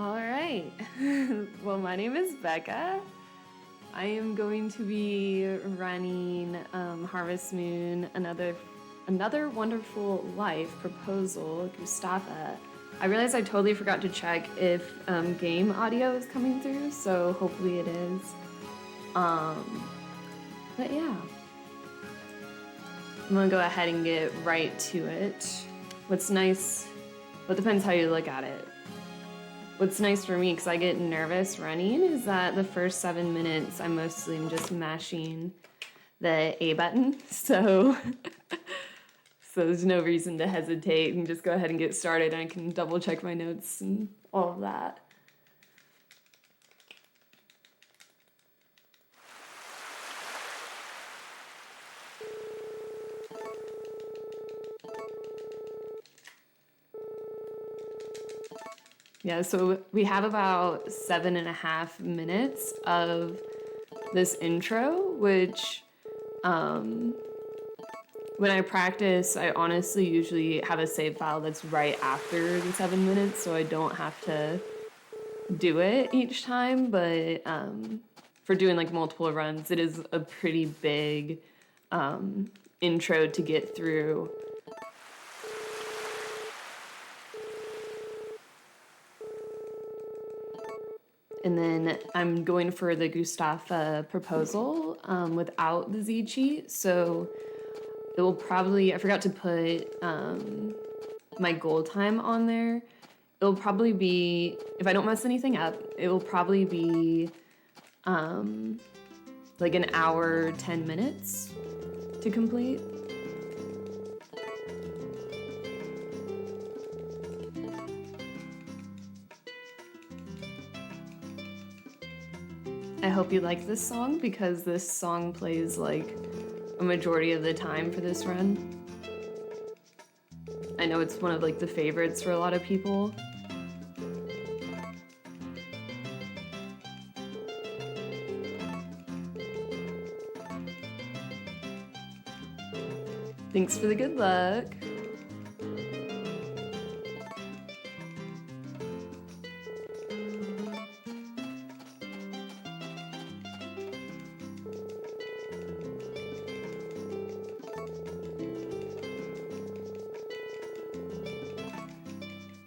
All right. Well, my name is Becca. I am going to be running Harvest Moon, another wonderful life proposal, Gustafa. I realized I totally forgot to check if game audio is coming through, so hopefully it is. But yeah, I'm gonna go ahead and get right to it. What's nice, well, it depends how you look at it. What's nice for me, because I get nervous running, is that the first 7 minutes I mostly am just mashing the A button, so there's no reason to hesitate and just go ahead and get started. I can double check my notes and all of that. Yeah, so we have about 7.5 minutes of this intro, which when I practice, I honestly usually have a save file that's right after the 7 minutes, so I don't have to do it each time, but for doing like multiple runs, it is a pretty big intro to get through. And then I'm going for the Gustafa proposal without the Z cheat. So it will probably, I forgot to put my goal time on there. It'll probably be, if I don't mess anything up, it will probably be like an hour, 10 minutes to complete. I hope you like this song, because this song plays like a majority of the time for this run. I know it's one of like the favorites for a lot of people. Thanks for the good luck.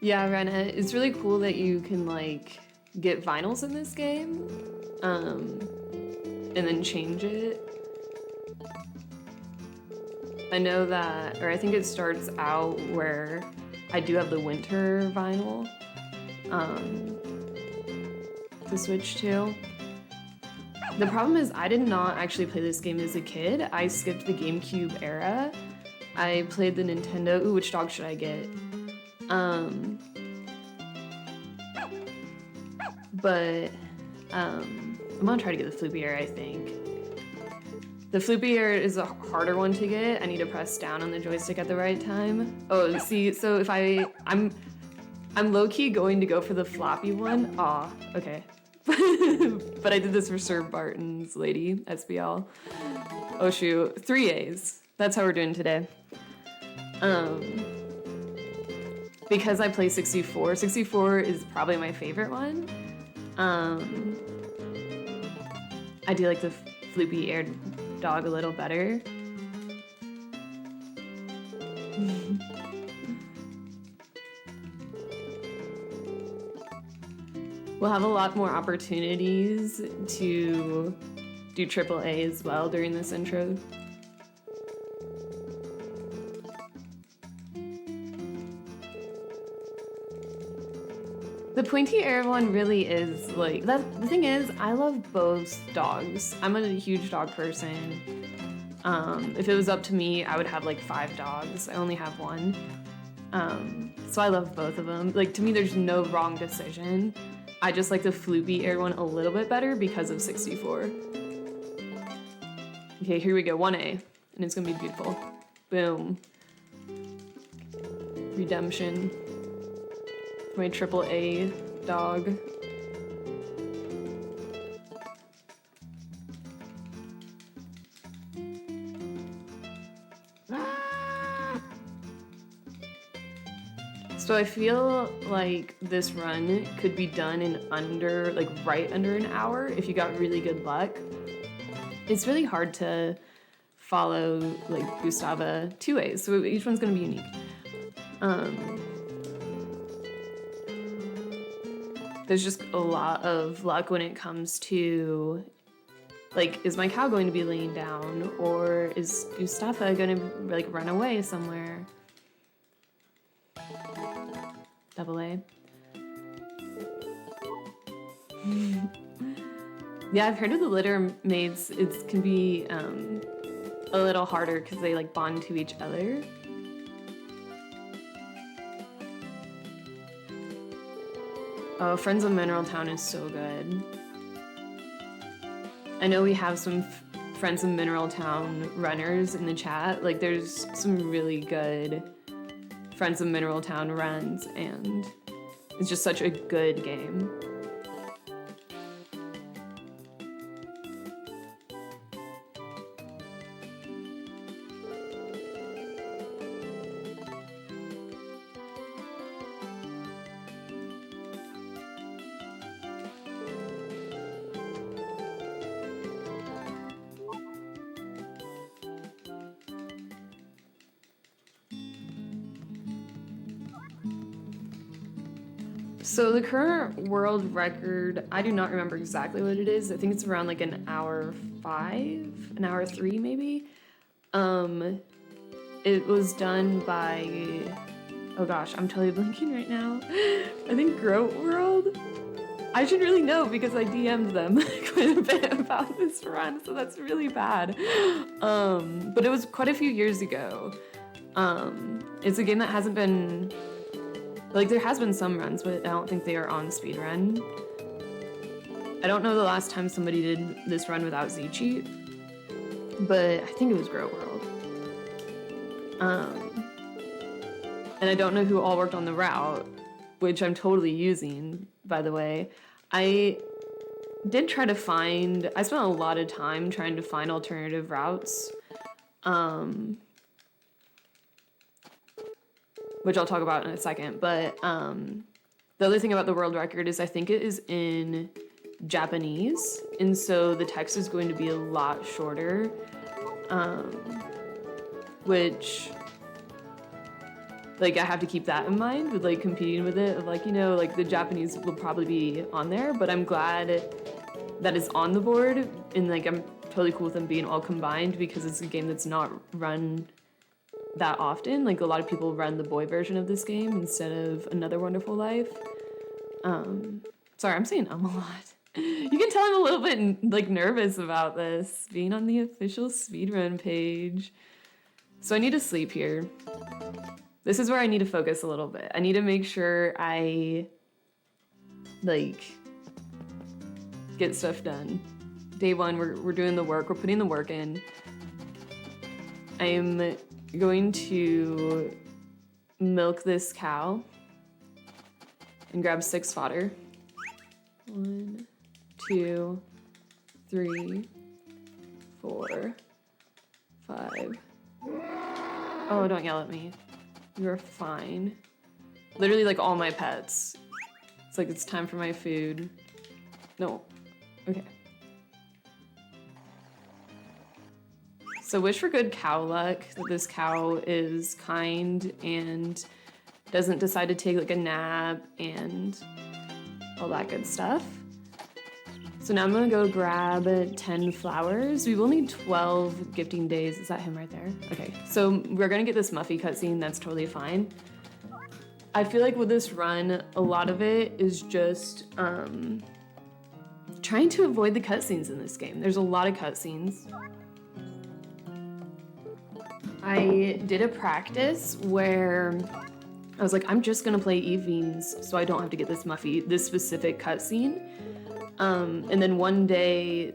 Yeah, Rena, it's really cool that you can like get vinyls in this game, and then change it. I know that, or I think it starts out where I do have the winter vinyl to switch to. The problem is I did not actually play this game as a kid. I skipped the GameCube era. I played the Nintendo. Ooh, which dog should I get? But I'm gonna try to get the Floopy Air, I think. The Floopy Air is a harder one to get. I need to press down on the joystick at the right time. Oh, see, so if I'm low-key going to go for the floppy one. Aw, okay. But I did this for Sir Barton's Lady, SBL. Oh shoot, 3 A's. That's how we're doing today. Because I play 64, 64 is probably my favorite one. I do like the Floopy Air dog a little better. We'll have a lot more opportunities to do AAA as well during this intro. The pointy air one really is like that. The thing is, I love both dogs. I'm a huge dog person. If it was up to me, I would have like 5 dogs. I only have 1. So I love both of them. Like, to me, there's no wrong decision. I just like the Floopy Air one a little bit better because of 64. Okay, here we go, 1A, and it's gonna be beautiful. Boom. Redemption. My AAA dog. So So I feel like this run could be done in under, like right under an hour if you got really good luck. It's really hard to follow like Gustafa 2 ways, so each one's gonna be unique. There's just a lot of luck when it comes to, like, is my cow going to be laying down, or is Gustafa gonna like run away somewhere? Double A. Yeah, I've heard of the litter mates. It can be a little harder because they like bond to each other. Oh, Friends of Mineral Town is so good. I know we have some Friends of Mineral Town runners in the chat. Like, there's some really good Friends of Mineral Town runs, and it's just such a good game. So the current world record, I do not remember exactly what it is. I think it's around like an hour 5, an hour 3 maybe. It was done by, oh gosh, I'm totally blanking right now. I think Groat World. I should really know because I DM'd them quite a bit about this run, so that's really bad. But it was quite a few years ago. It's a game that hasn't been, like, there has been some runs, but I don't think they are on speedrun. I don't know the last time somebody did this run without Z-Cheat, but I think it was Grow World. And I don't know who all worked on the route, which I'm totally using, by the way. I did try to find, I spent a lot of time trying to find alternative routes, which I'll talk about in a second. But the other thing about the world record is I think it is in Japanese, and so the text is going to be a lot shorter, which, like, I have to keep that in mind with, like, competing with it, of, like, you know, like, the Japanese will probably be on there, but I'm glad that it's on the board, and, like, I'm totally cool with them being all combined because it's a game that's not run that often. Like, a lot of people run the boy version of this game instead of Another Wonderful Life. Sorry, I'm saying a lot. You can tell I'm a little bit, like, nervous about this, being on the official speedrun page. So I need to sleep here. This is where I need to focus a little bit. I need to make sure I, like, get stuff done. Day one, we're doing the work. We're putting the work in. I'm going to milk this cow and grab 6 fodder. 1, 2, 3, 4, 5. Oh, don't yell at me. You're fine. Literally, like, all my pets. It's like, it's time for my food. No. Okay. So wish for good cow luck, that this cow is kind and doesn't decide to take, like, a nap and all that good stuff. So now I'm gonna go grab 10 flowers. We will need 12 gifting days. Is that him right there? Okay, so we're gonna get this Muffy cutscene. That's totally fine. I feel like with this run, a lot of it is just trying to avoid the cutscenes in this game. There's a lot of cutscenes. I did a practice where I was like, I'm just gonna play evenings so I don't have to get this specific cutscene. And then one day,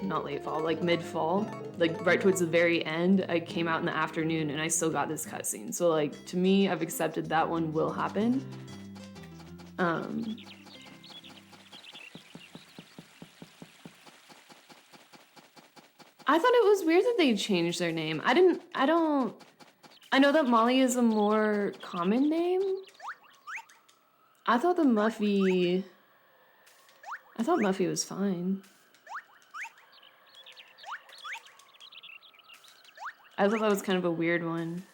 not late fall, like mid-fall, like right towards the very end, I came out in the afternoon and I still got this cutscene. So, like, to me, I've accepted that one will happen. I thought it was weird that they changed their name. I know that Molly is a more common name, I thought Muffy was fine. I thought that was kind of a weird one.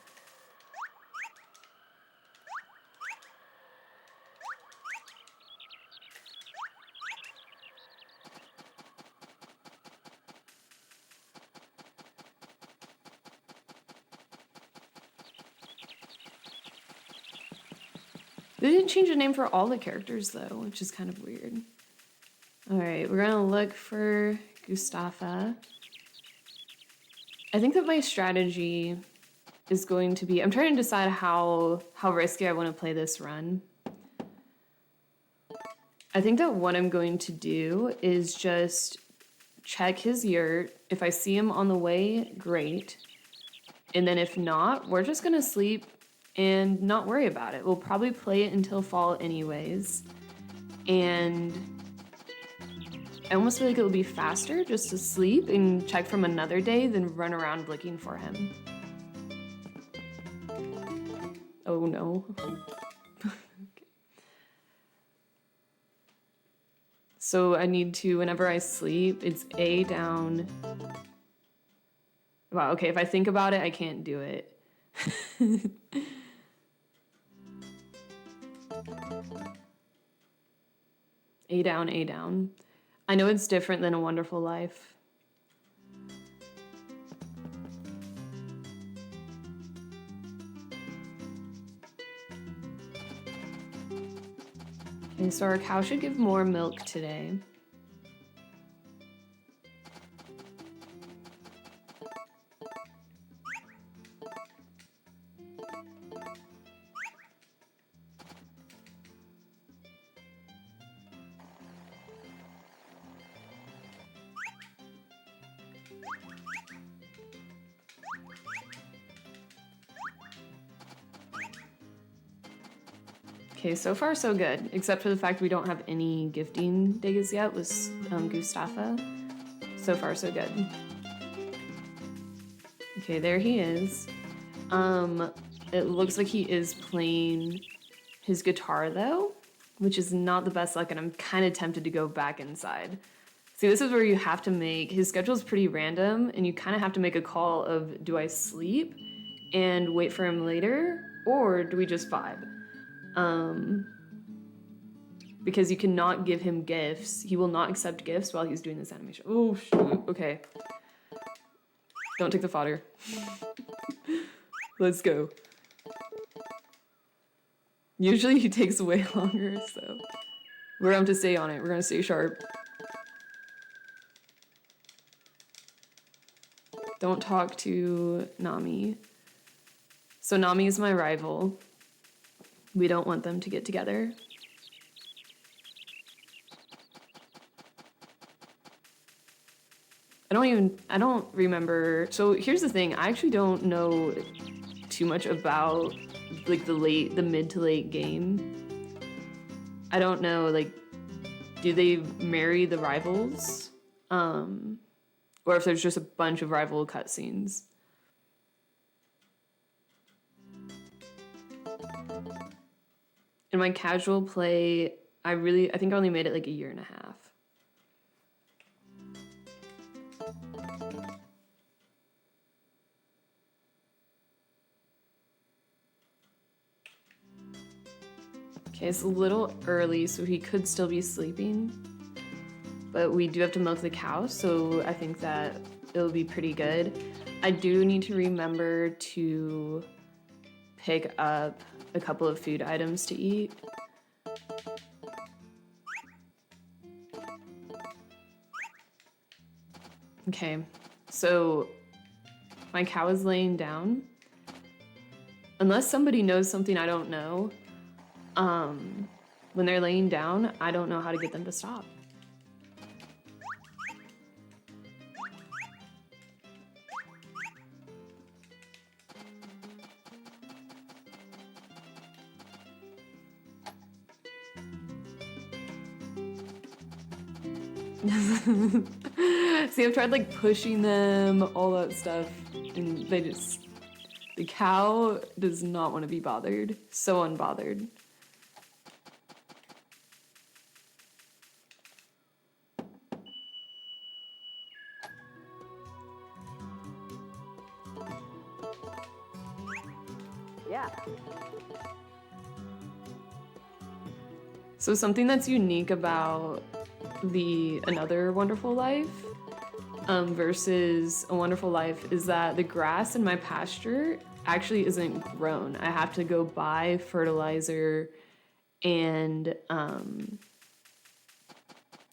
They didn't change the name for all the characters though, which is kind of weird. All right, we're gonna look for Gustafa. I think that my strategy is going to be, I'm trying to decide how risky I want to play this run. I think that what I'm going to do is just check his yurt. If I see him on the way, great. And then if not, we're just gonna sleep and not worry about it. We'll probably play it until fall anyways. And I almost feel like it would be faster just to sleep and check from another day than run around looking for him. Oh no. Okay. So I need to, whenever I sleep, it's A down. Wow, okay, if I think about it, I can't do it. A down, A down. I know it's different than A Wonderful Life. Okay, so our cow should give more milk today. Okay, so far so good, except for the fact we don't have any gifting days yet with Gustafa. So far so good. Okay, there he is. It looks like he is playing his guitar though, which is not the best luck, and I'm kind of tempted to go back inside. See, this is where you have to make, his schedule is pretty random, and you kind of have to make a call of, do I sleep and wait for him later, or do we just vibe? Because you cannot give him gifts. He will not accept gifts while he's doing this animation. Oh, shoot. Okay. Don't take the fodder. Let's go. Usually he takes way longer, so we're going to have to stay on it. We're going to stay sharp. Don't talk to Nami. So Nami is my rival. We don't want them to get together. I don't remember. So here's the thing. I actually don't know too much about like the mid to late game. I don't know, like, do they marry the rivals? Or if there's just a bunch of rival cutscenes. In my casual play, I think I only made it like a year and a half. Okay, it's a little early, so he could still be sleeping. But we do have to milk the cow, so I think that it'll be pretty good. I do need to remember to pick up a couple of food items to eat. Okay, so my cow is laying down. Unless somebody knows something I don't know, when they're laying down, I don't know how to get them to stop. See, I've tried like pushing them, all that stuff, and the cow does not want to be bothered. So unbothered. Yeah. So something that's unique about the Another Wonderful Life versus A Wonderful Life is that the grass in my pasture actually isn't grown. I have to go buy fertilizer and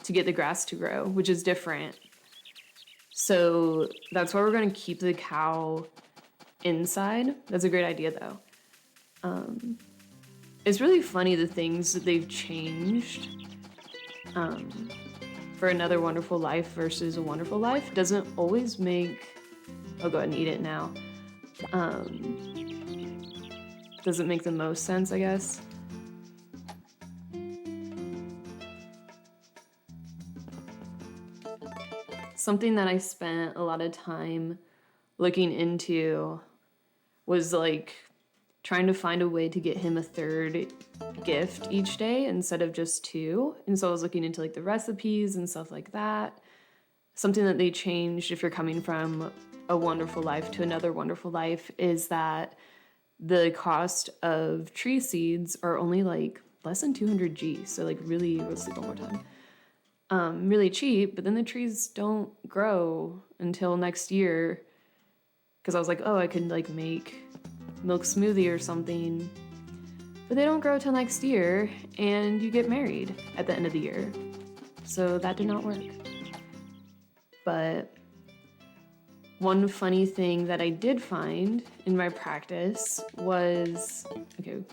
to get the grass to grow, which is different. So that's why we're going to keep the cow inside. That's a great idea, though. It's really funny the things that they've changed for Another Wonderful Life versus A Wonderful Life doesn't always make... I'll go ahead and eat it now. Doesn't make the most sense, I guess. Something that I spent a lot of time looking into was like trying to find a way to get him a third gift each day instead of just two. And so I was looking into like the recipes and stuff like that. Something that they changed if you're coming from A Wonderful Life to Another Wonderful Life is that the cost of tree seeds are only like less than 200 G. So like really, let's sleep one more time. Really cheap, but then the trees don't grow until next year. Because I was like, oh, I could like make milk smoothie or something. But they don't grow till next year, and you get married at the end of the year. So that did not work. But one funny thing that I did find in my practice was, okay,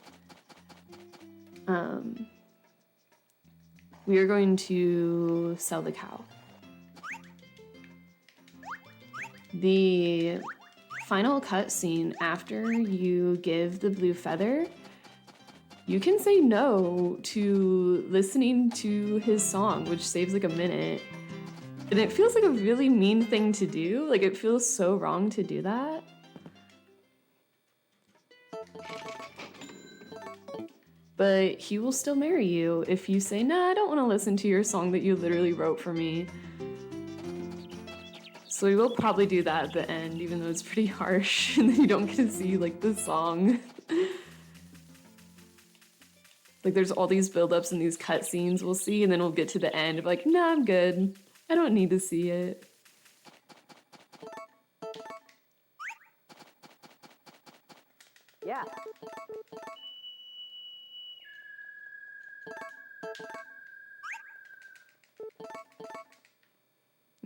we are going to sell the cow. The final cutscene after you give the blue feather, you can say no to listening to his song, which saves like a minute. And it feels like a really mean thing to do. Like it feels so wrong to do that. But he will still marry you if you say, nah, I don't want to listen to your song that you literally wrote for me. So we will probably do that at the end, even though it's pretty harsh and then you don't get to see like the song. Like there's all these build-ups and these cutscenes we'll see, and then we'll get to the end of like, nah, I'm good. I don't need to see it. Yeah.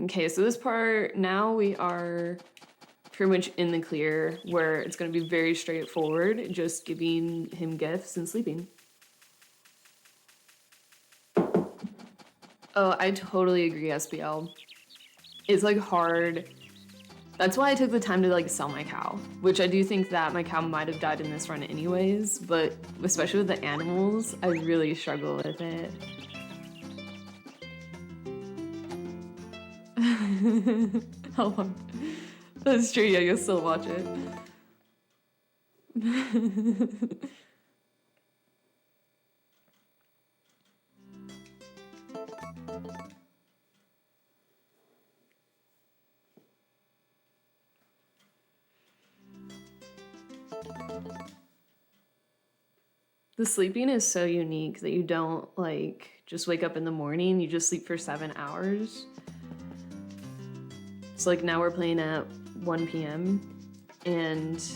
Okay, so this part, now we are pretty much in the clear, where it's going to be very straightforward, just giving him gifts and sleeping. Oh, I totally agree, SBL. It's like hard. That's why I took the time to like sell my cow, which I do think that my cow might have died in this run anyways, but especially with the animals, I really struggle with it. How long? That's true, yeah, you'll still watch it. The sleeping is so unique that you don't like just wake up in the morning, you just sleep for 7 hours. So like now we're playing at 1 p.m. and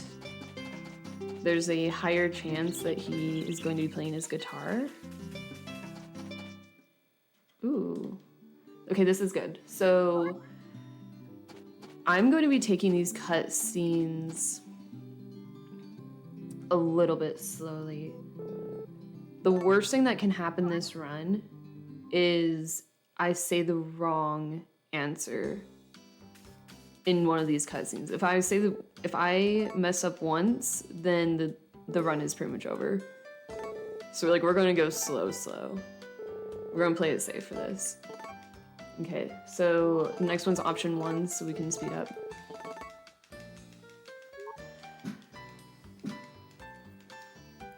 there's a higher chance that he is going to be playing his guitar. Ooh. Okay, this is good. So I'm going to be taking these cut scenes a little bit slowly. The worst thing that can happen this run is I say the wrong answer in one of these cutscenes. If I mess up once, then the run is pretty much over. So we're gonna go slow. We're gonna play it safe for this. Okay, so the next one's option 1, so we can speed up.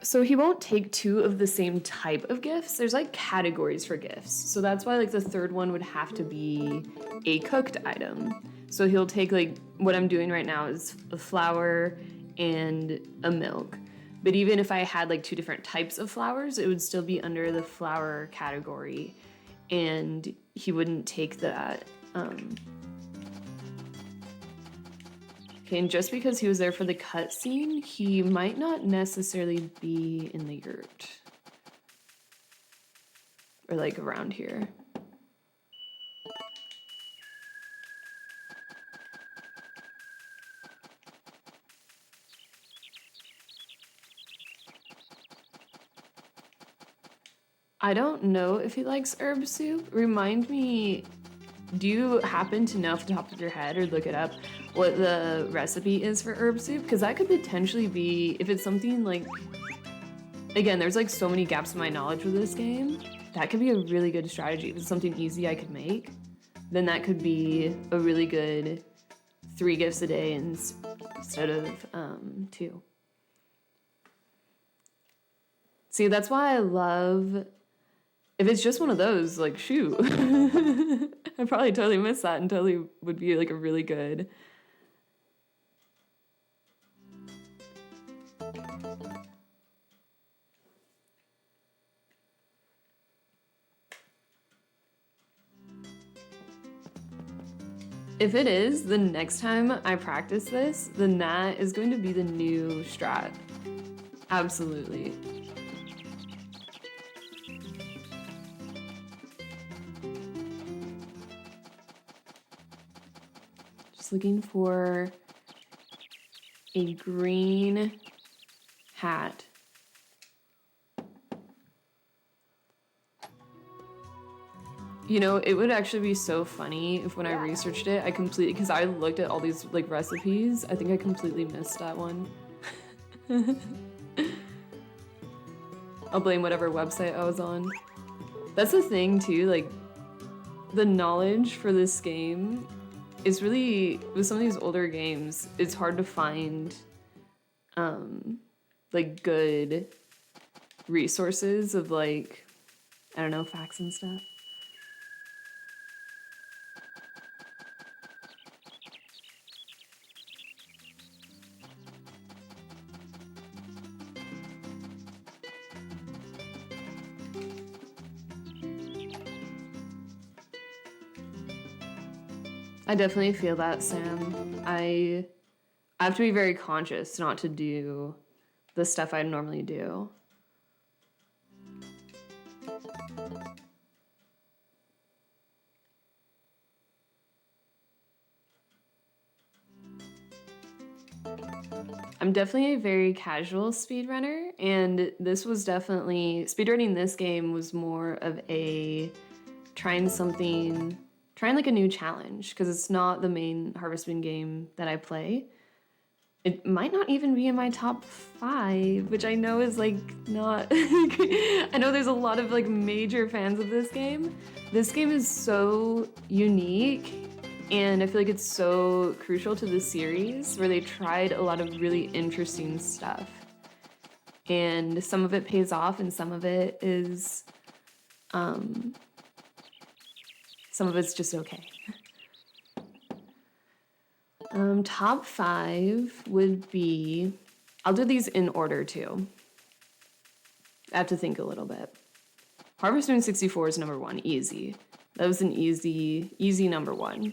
So he won't take 2 of the same type of gifts. There's like categories for gifts. So that's why like the third one would have to be a cooked item. So he'll take like, what I'm doing right now is a flour and a milk. But even if I had like 2 different types of flowers, it would still be under the flower category, and he wouldn't take that. Okay, and just because he was there for the cutscene, he might not necessarily be in the yurt. Or like around here. I don't know if he likes herb soup. Remind me, do you happen to know off the top of your head or look it up what the recipe is for herb soup? Because that could potentially be, if it's something like, again, there's like so many gaps in my knowledge with this game. That could be a really good strategy. If it's something easy I could make, then that could be a really good 3 gifts a day instead of 2. See, that's why I love, if it's just one of those, like, shoot. I probably totally missed that and totally would be like a really good. If it is, the next time I practice this, then that is going to be the new strat. Absolutely. Just looking for a green hat. You know, it would actually be so funny if when I researched it, I completely, because I looked at all these like recipes, I think I completely missed that one. I'll blame whatever website I was on. That's the thing too, like the knowledge for this game is really, with some of these older games, it's hard to find like good resources of like, I don't know, facts and stuff. I definitely feel that, Sam. I have to be very conscious not to do the stuff I normally do. I'm definitely a very casual speedrunner, and this was definitely, speedrunning this game was more of a trying like a new challenge, because it's not the main Harvest Moon game that I play. It might not even be in my top 5, which I know is like not, I know there's a lot of like major fans of this game. This game is so unique, and I feel like it's so crucial to the series where they tried a lot of really interesting stuff. And some of it pays off and some of it is, some of it's just okay. Top 5 would be, I'll do these in order too. I have to think a little bit. Harvest Moon 64 is number 1, easy. That was an easy number 1.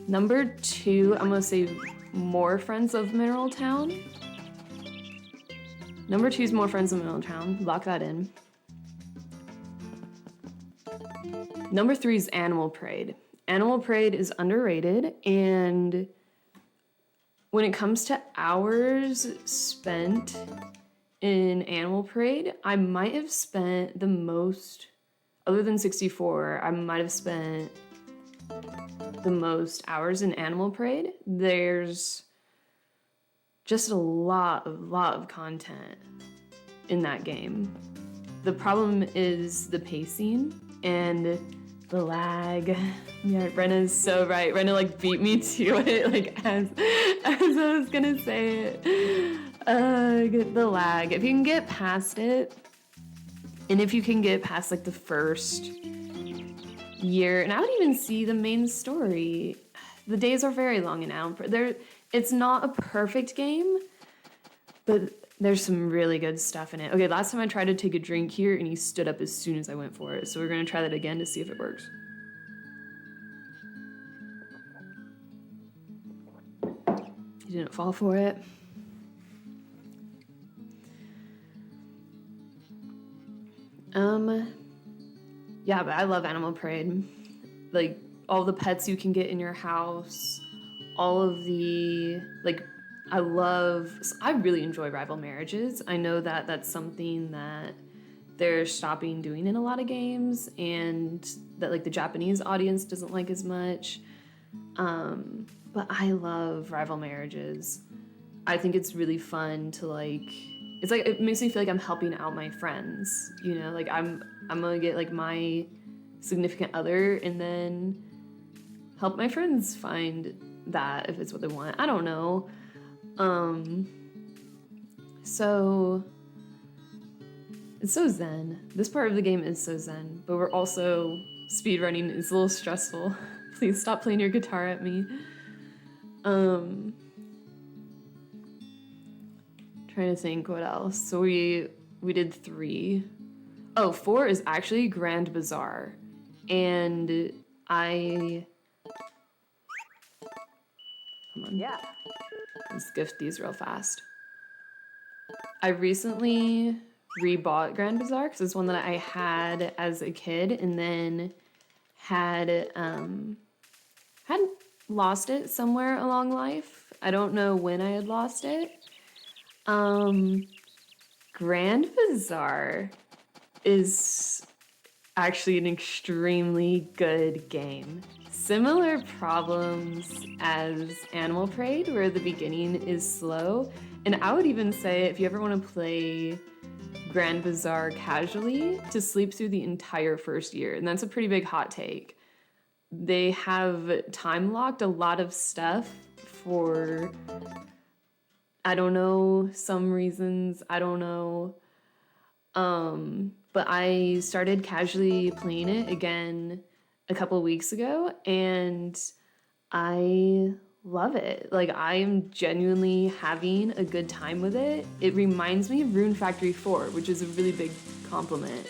Number 2, I'm gonna say More Friends of Mineral Town. Number 2 is More Friends of Mineral Town. Lock that in. Number 3 is Animal Parade. Animal Parade is underrated, and when it comes to hours spent in Animal Parade, I might have spent the most, other than 64, I might have spent the most hours in Animal Parade. There's just a lot of content in that game. The problem is the pacing and the lag. Yeah, Rena's so right. Rena like beat me to it, like as I was gonna say it. The lag. If you can get past it, and if you can get past like the first year, and I would even see the main story. the days are very long in Animal Parade. It's not a perfect game, but there's some really good stuff in it. Okay, last time I tried to take a drink here and he stood up as soon as I went for it. So we're gonna try that again to see if it works. He didn't fall for it. Yeah, but I love Animal Parade. Like, all the pets you can get in your house, all of the, like, I really enjoy rival marriages. I know that that's something that they're stopping doing in a lot of games, and that, like, the Japanese audience doesn't like as much. But I love rival marriages. I think it's really fun to, like, it's like, it makes me feel like I'm helping out my friends, you know? Like, I'm gonna get, like, my significant other and then help my friends find that if it's what they want. I don't know. So it's so zen. This part of the game is so zen, but we're also speedrunning. It's a little stressful. Please stop playing your guitar at me. Trying to think what else. So we did 3. Oh, 4 is actually Grand Bazaar. And come on. Yeah. Let's gift these real fast. I recently rebought Grand Bazaar because it's one that I had as a kid and then had lost it somewhere along life. I don't know when I had lost it. Grand Bazaar is actually an extremely good game. Similar problems as Animal Parade, where the beginning is slow. And I would even say, if you ever want to play Grand Bazaar casually, to sleep through the entire first year. And that's a pretty big hot take. They have time locked a lot of stuff for, I don't know, some reasons, I don't know. But I started casually playing it again a couple weeks ago, and I love it. Like, I'm genuinely having a good time with it. It reminds me of Rune Factory 4, which is a really big compliment.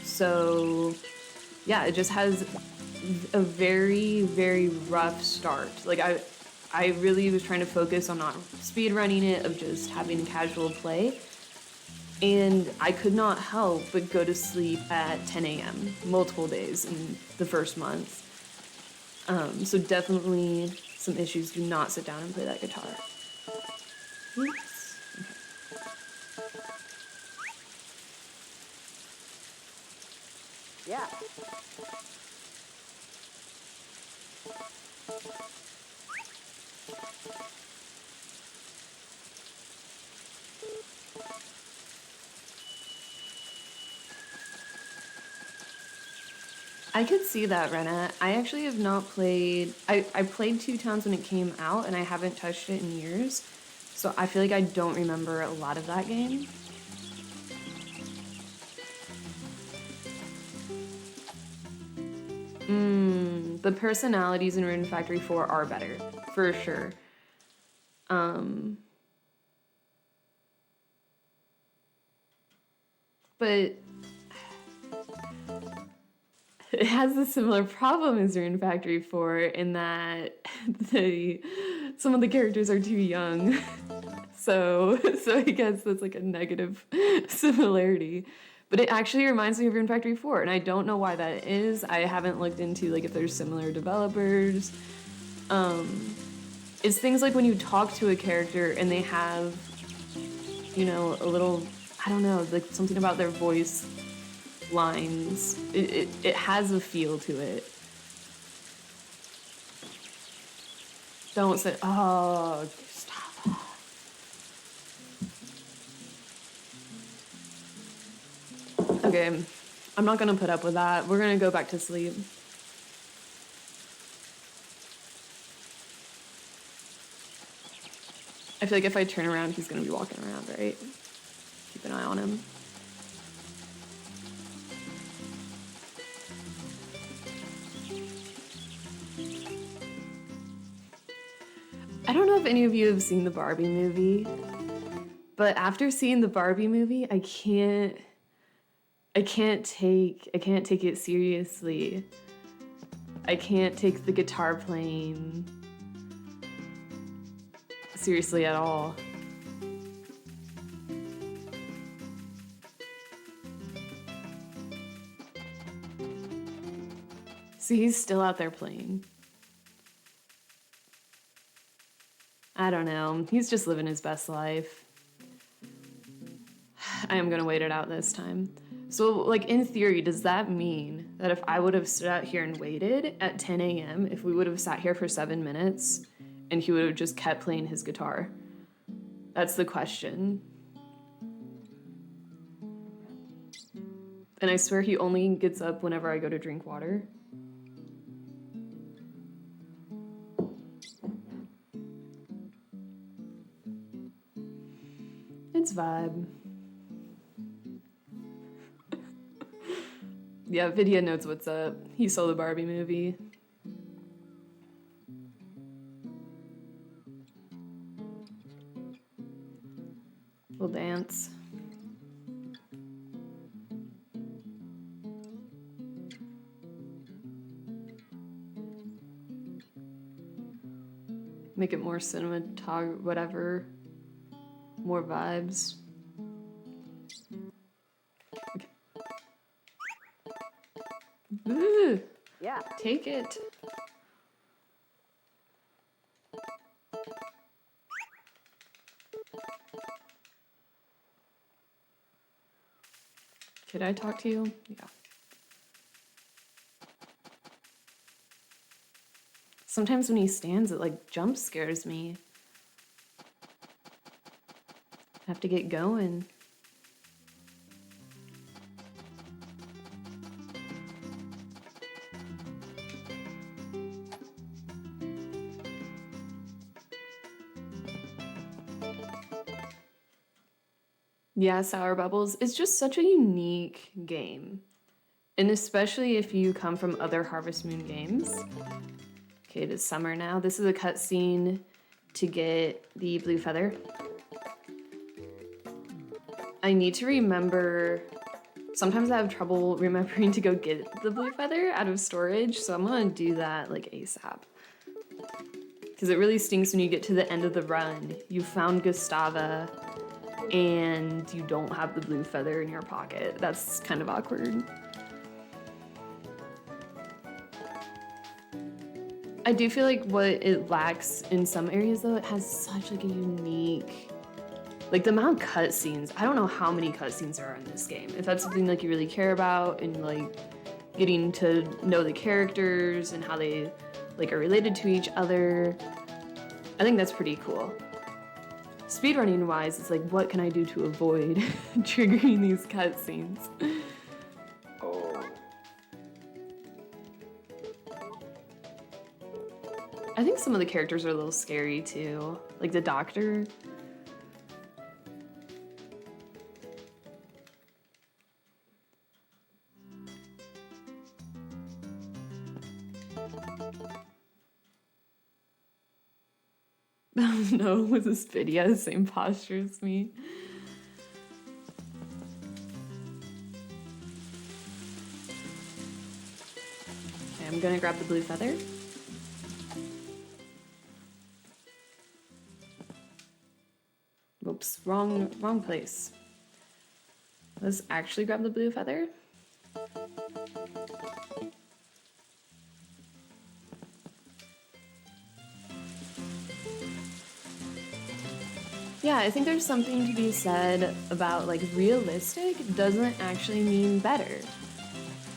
So yeah, it just has a very, very rough start. Like, I really was trying to focus on not speed running it, of just having casual play. And I could not help but go to sleep at 10 a.m. multiple days in the first month. So definitely some issues. Do not sit down and play that guitar. Oops. Okay. Yeah. I could see that, Rena. I actually have not played... I played Two Towns when it came out, and I haven't touched it in years. So I feel like I don't remember a lot of that game. The personalities in Rune Factory 4 are better, for sure. But it has a similar problem as Rune Factory 4 in that some of the characters are too young. So I guess that's like a negative similarity. But it actually reminds me of Rune Factory 4, and I don't know why that is. I haven't looked into like if there's similar developers. It's things like when you talk to a character and they have, you know, a little, I don't know, like something about their voice lines. It has a feel to it. Don't say, oh, Gustafa. Okay, I'm not gonna put up with that. We're gonna go back to sleep. I feel like if I turn around, he's gonna be walking around, right? Keep an eye on him. I don't know if any of you have seen the Barbie movie, but after seeing the Barbie movie, I can't take it seriously. I can't take the guitar playing seriously at all. See, he's still out there playing. I don't know. He's just living his best life. I am gonna wait it out this time. So, like, in theory, does that mean that if I would have stood out here and waited at 10 a.m., if we would have sat here for 7 minutes, and he would have just kept playing his guitar? That's the question. And I swear he only gets up whenever I go to drink water. It's vibe. Yeah, Vidya knows what's up. He saw the Barbie movie. We'll dance. Make it more cinematog, whatever. More vibes. Okay. Ooh, Yeah. take it. Could I talk to you? Yeah. Sometimes when he stands, it like jump scares me. I have to get going. Yeah, Sour Bubbles is just such a unique game. And especially if you come from other Harvest Moon games. Okay, it is summer now. This is a cutscene to get the blue feather. I need to remember... Sometimes I have trouble remembering to go get the blue feather out of storage, so I'm gonna do that like ASAP. Because it really stinks when you get to the end of the run. You found Gustafa, and you don't have the blue feather in your pocket. That's kind of awkward. I do feel like what it lacks in some areas though, it has such like a unique, like the amount of cutscenes. I don't know how many cutscenes there are in this game. If that's something like you really care about and like getting to know the characters and how they like are related to each other, I think that's pretty cool. Speedrunning wise, it's like, what can I do to avoid triggering these cutscenes? Oh. I think some of the characters are a little scary too, like the doctor. Oh no, was this video the same posture as me? Okay, I'm gonna grab the blue feather. Oops, wrong place. Let's actually grab the blue feather. Yeah, I think there's something to be said about like realistic doesn't actually mean better.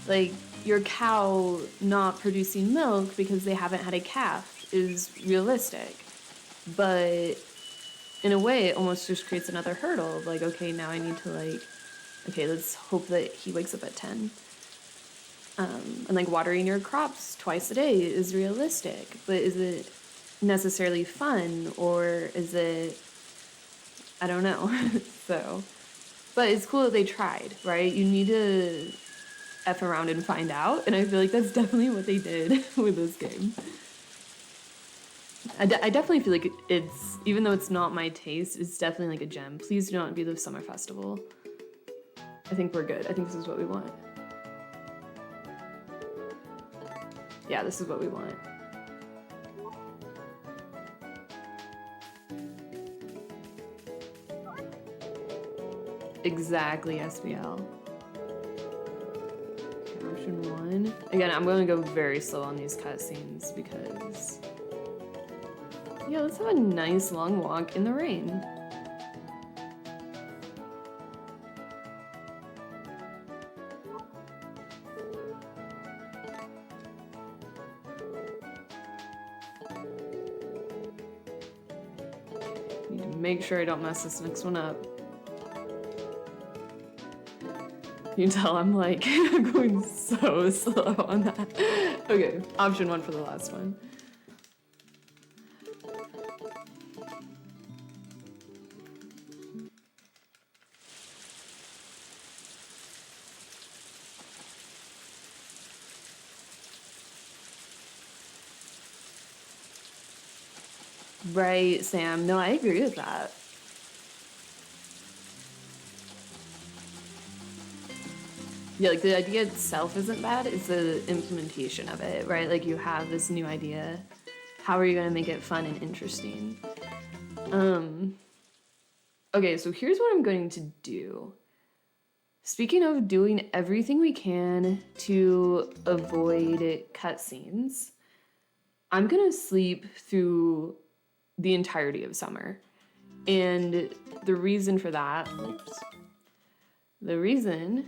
Like your cow not producing milk because they haven't had a calf is realistic. But in a way, it almost just creates another hurdle of like, okay, now I need to like, okay, let's hope that he wakes up at 10. And like watering your crops twice a day is realistic, but is it necessarily fun or is it, I don't know. So, but it's cool that they tried, right? You need to F around and find out, and I feel like that's definitely what they did with this game. I definitely feel like it's, even though it's not my taste, it's definitely like a gem. Please do not be the summer festival. I think we're good. I think this is what we want. Yeah, this is what we want. Exactly, SBL. Okay, option 1. Again, I'm going to go very slow on these cutscenes because... Yeah, let's have a nice long walk in the rain. Need to make sure I don't mess this next one up. You can tell I'm like going so slow on that. Okay, option 1 for the last one. Right, Sam. No, I agree with that. Yeah, like the idea itself isn't bad, it's the implementation of it, right? Like you have this new idea. How are you gonna make it fun and interesting? Okay, so here's what I'm going to do. Speaking of doing everything we can to avoid cutscenes, I'm gonna sleep through the entirety of summer. And the reason for that, the reason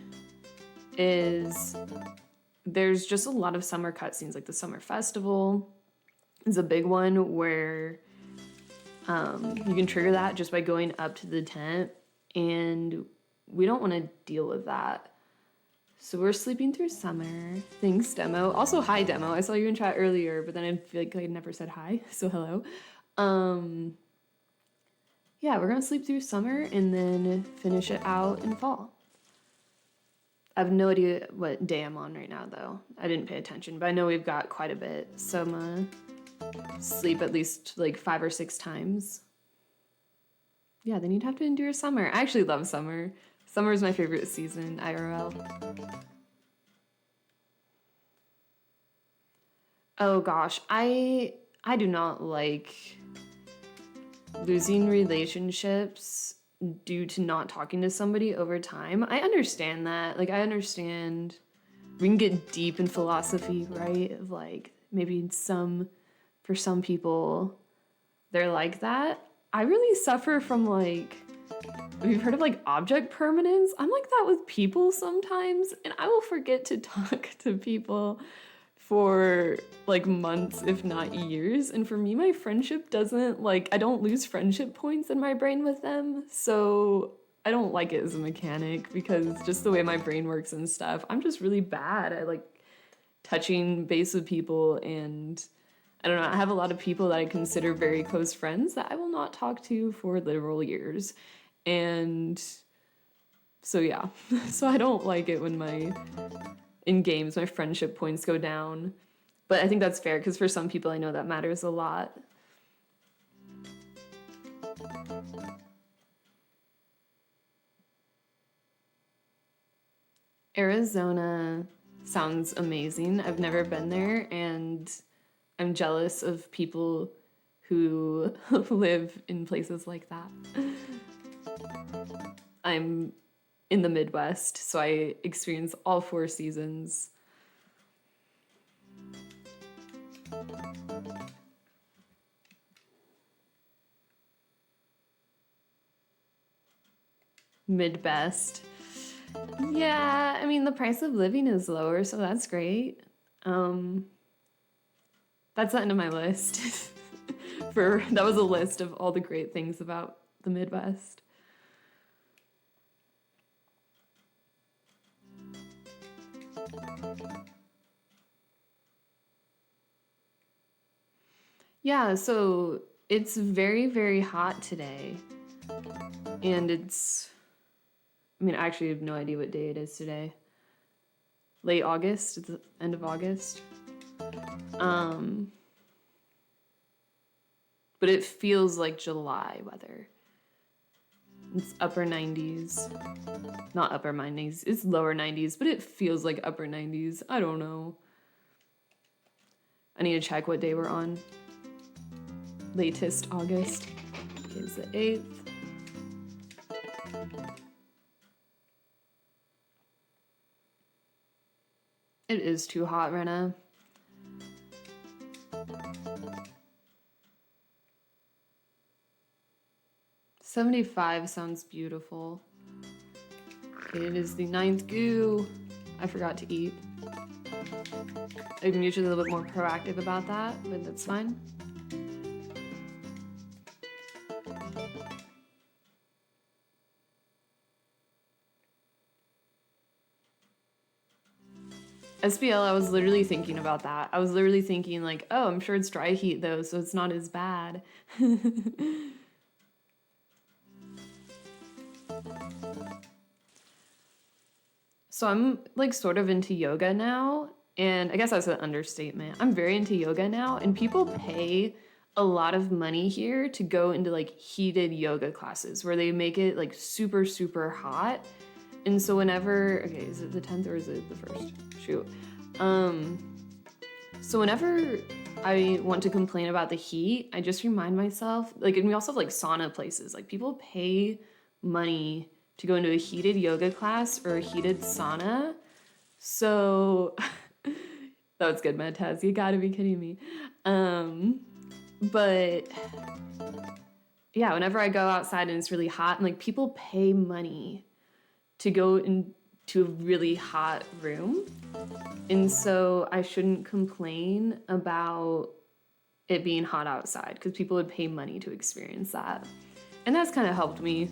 is there's just a lot of summer cutscenes, like the summer festival is a big one where you can trigger that just by going up to the tent, and we don't want to deal with that. So we're sleeping through summer. Thanks, Demo. Also, hi, Demo. I saw you in chat earlier, but then I feel like I never said hi, so hello. Yeah, we're gonna sleep through summer and then finish it out in fall. I have no idea what day I'm on right now, though. I didn't pay attention, but I know we've got quite a bit, so I'm gonna sleep at least like 5 or 6 times. Yeah, then you'd have to endure summer. I actually love summer. Summer is my favorite season, IRL. Oh gosh, I do not like losing relationships due to not talking to somebody over time. I understand that. Like, I understand we can get deep in philosophy, right? Of like, maybe for some people, they're like that. I really suffer from like, we've heard of like object permanence. I'm like that with people sometimes, and I will forget to talk to people for like months, if not years. And for me, my friendship doesn't like, I don't lose friendship points in my brain with them. So I don't like it as a mechanic because just the way my brain works and stuff, I'm just really bad at like touching base with people. And I don't know, I have a lot of people that I consider very close friends that I will not talk to for literal years. And so yeah, so I don't like it when in games, my friendship points go down. But I think that's fair, because for some people I know that matters a lot. Arizona sounds amazing. I've never been there, and I'm jealous of people who live in places like that. I'm in the Midwest, so I experience all 4 seasons. Midbest. Yeah, I mean, the price of living is lower, so that's great. That's the end of my list. That was a list of all the great things about the Midwest. Yeah, so it's very, very hot today. And I actually have no idea what day it is today. Late August, it's the end of August. but it feels like July weather. It's upper 90s. Not upper 90s, it's lower 90s, but it feels like upper 90s. I don't know. I need to check what day we're on. Latest August. Okay, it's the 8th. It is too hot, Rena. $75 sounds beautiful. Okay, it is the 9th goo. I forgot to eat. I'm usually a little bit more proactive about that, but that's fine. SBL, I was literally thinking about that. I was literally thinking like, oh, I'm sure it's dry heat though, so it's not as bad. So I'm like sort of into yoga now, and I guess that's an understatement. I'm very into yoga now, and people pay a lot of money here to go into like heated yoga classes where they make it like super, super hot. And so whenever, okay, is it the 10th or is it the 1st? Shoot. So whenever I want to complain about the heat, I just remind myself, like, and we also have like sauna places, like people pay money to go into a heated yoga class or a heated sauna. So that was good, Mataz. You gotta be kidding me. But yeah, whenever I go outside and it's really hot, and like people pay money to go into a really hot room. And so I shouldn't complain about it being hot outside because people would pay money to experience that. And that's kind of helped me.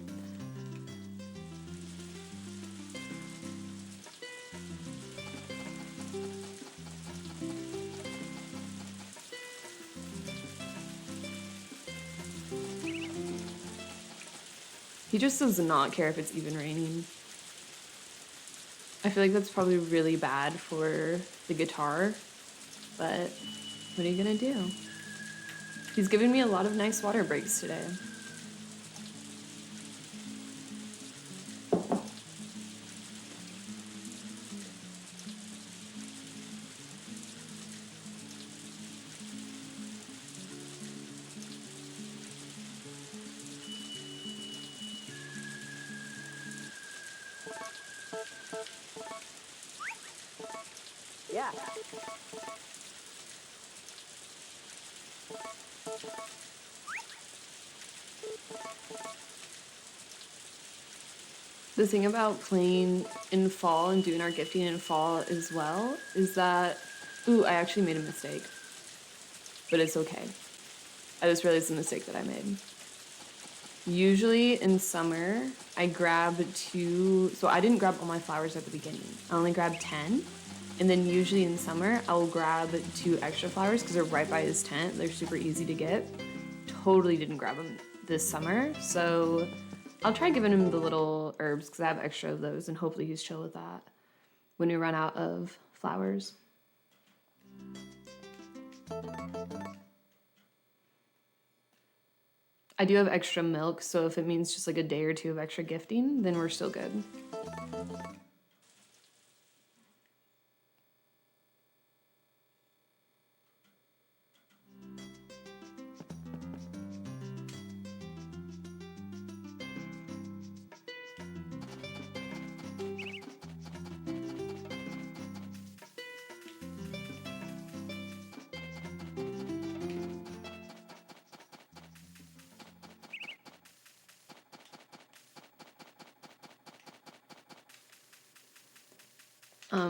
He just does not care if it's even raining. I feel like that's probably really bad for the guitar, but what are you gonna do? He's giving me a lot of nice water breaks today. Yeah. The thing about playing in fall and doing our gifting in fall as well is that, ooh, I actually made a mistake, but it's okay. I just realized the mistake that I made. Usually in summer, I grab so I didn't grab all my flowers at the beginning. I only grabbed 10. And then usually in summer, I'll grab 2 extra flowers because they're right by his tent. They're super easy to get. Totally didn't grab them this summer. So I'll try giving him the little herbs because I have extra of those and hopefully he's chill with that when we run out of flowers. I do have extra milk, so if it means just like a day or 2 of extra gifting, then we're still good.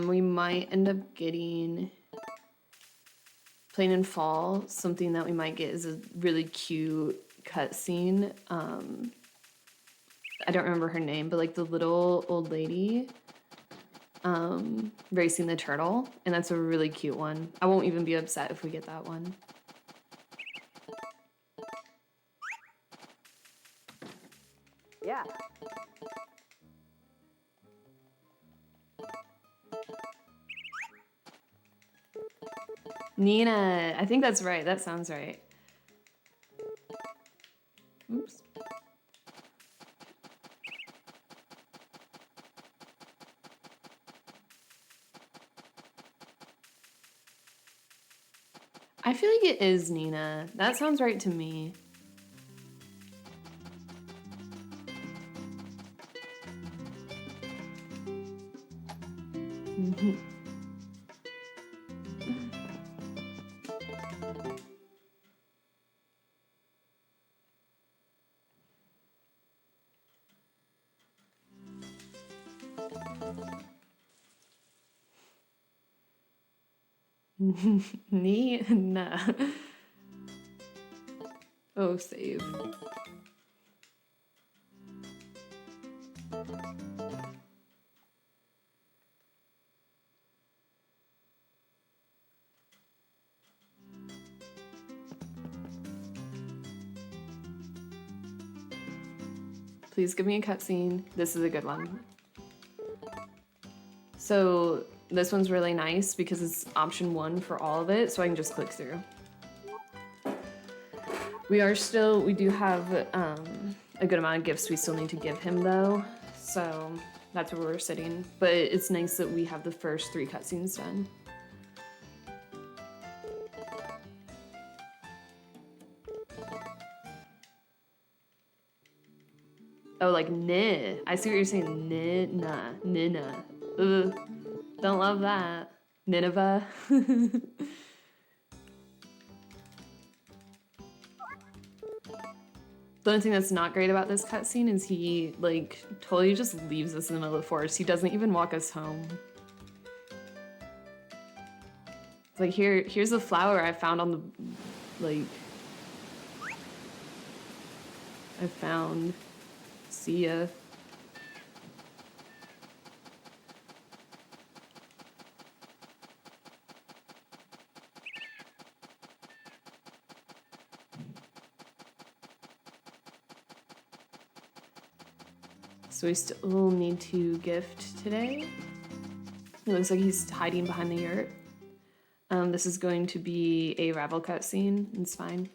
We might end up getting, playing in fall, something that we might get is a really cute cutscene. I don't remember her name, but like the little old lady racing the turtle, and that's a really cute one. I won't even be upset if we get that one. Yeah. Nina, I think that's right. That sounds right. Oops. I feel like it is Nina. That sounds right to me. Nina. Oh, save. Please give me a cutscene. This is a good one. So this one's really nice because it's option 1 for all of it, so I can just click through. We do have a good amount of gifts we still need to give him though, so that's where we're sitting. But it's nice that we have the first 3 cutscenes done. Oh, like Nih. I see what you're saying. Nina. Ugh. Don't love that. Nineveh. The only thing that's not great about this cutscene is he, like, totally just leaves us in the middle of the forest. He doesn't even walk us home. It's like, here's a flower I found on the, like... I found. See ya. So we still need to gift today. It looks like he's hiding behind the yurt. This is going to be a Ravel cutscene. It's fine.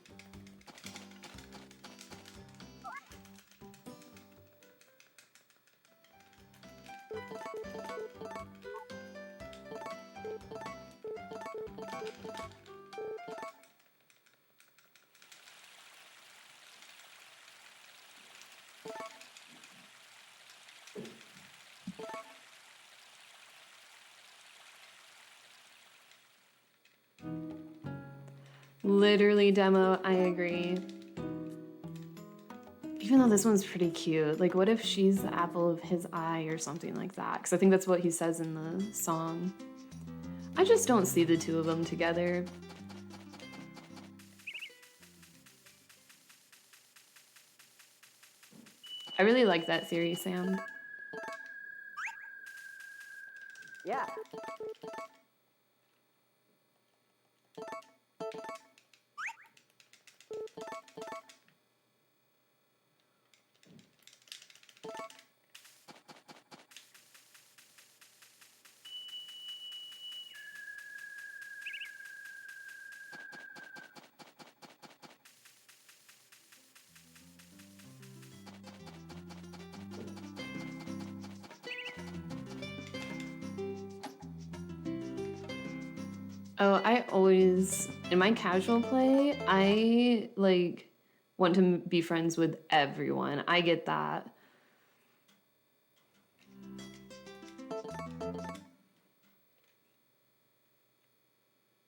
Literally demo, I agree. Even though this one's pretty cute. Like, what if she's the apple of his eye or something like that? Because I think that's what he says in the song. I just don't see the two of them together. I really like that theory, Sam. Yeah. Oh, I always, in my casual play, I, like, want to be friends with everyone. I get that.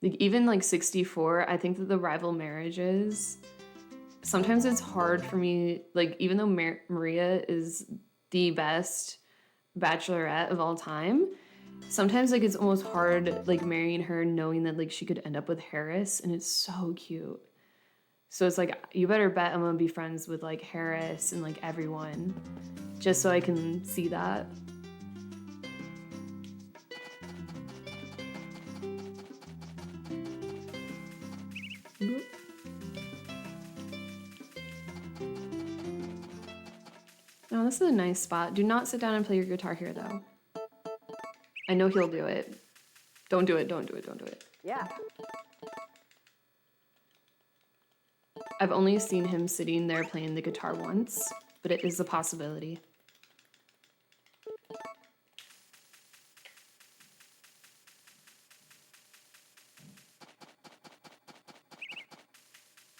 Like, even, like, 64, I think that the rival marriages, sometimes it's hard for me, like, even though Maria is the best bachelorette of all time, sometimes, like, it's almost hard, like, marrying her knowing that, like, she could end up with Harris, and it's so cute. So it's like, you better bet I'm gonna be friends with, like, Harris and, like, everyone, just so I can see that. Oh, this is a nice spot. Do not sit down and play your guitar here, though. I know he'll do it. Don't do it, don't do it, don't do it. Yeah. I've only seen him sitting there playing the guitar once, but it is a possibility.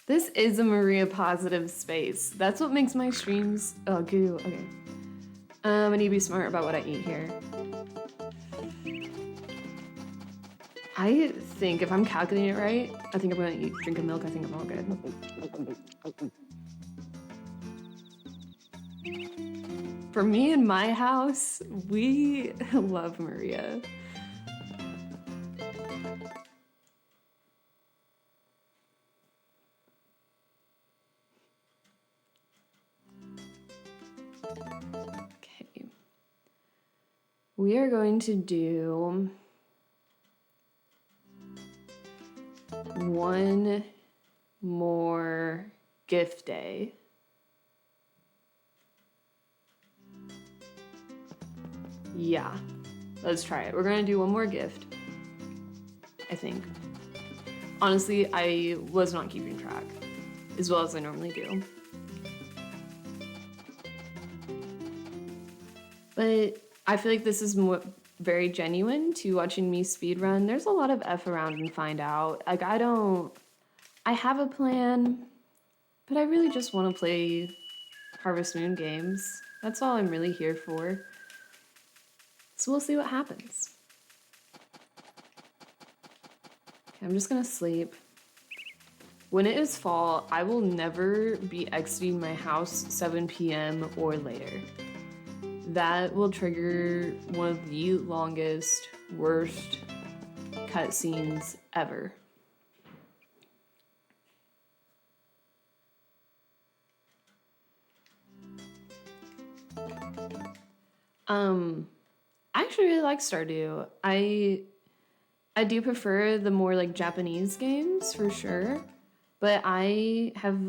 This is a Maria positive space. That's what makes my streams... Oh, goo. Okay. I need to be smart about what I eat here. I think if I'm calculating it right, I think I'm gonna drink a milk. I think I'm all good. For me and my house, we love Maria. Okay. We are going to do one more gift day. Yeah, let's try it. We're gonna do one more gift, I think. Honestly, I was not keeping track as well as I normally do. But I feel like this is very genuine to watching me speedrun. There's a lot of F around and find out. Like, I have a plan, but I really just want to play Harvest Moon games. That's all I'm really here for. So we'll see what happens. Okay, I'm just gonna sleep. When it is fall, I will never be exiting my house 7 p.m. or later. That will trigger one of the longest, worst cutscenes ever. I actually really like Stardew. I do prefer the more like Japanese games for sure, but I have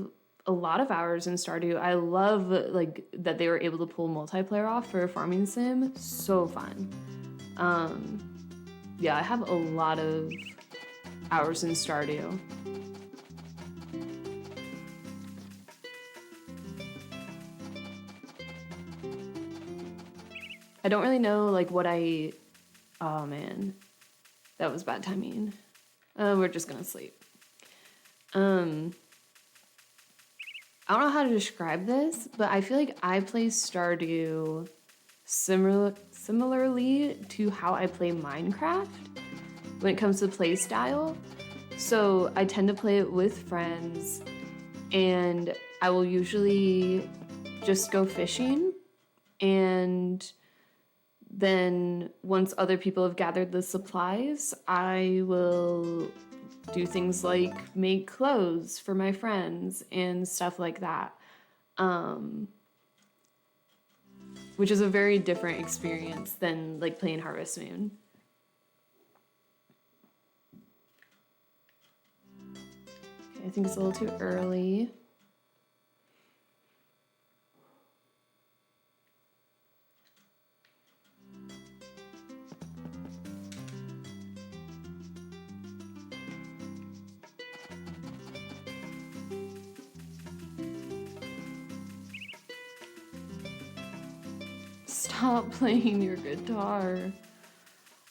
a lot of hours in Stardew. I love like that they were able to pull multiplayer off for a farming sim. So fun. Yeah, I have a lot of hours in Stardew. I don't really know like what oh man, that was bad timing. We're just gonna sleep. I don't know how to describe this, but I feel like I play Stardew similarly to how I play Minecraft when it comes to play style. So I tend to play it with friends, and I will usually just go fishing, and then once other people have gathered the supplies, I will do things like make clothes for my friends and stuff like that. Which is a very different experience than like playing Harvest Moon. Okay, I think it's a little too early. Stop playing your guitar.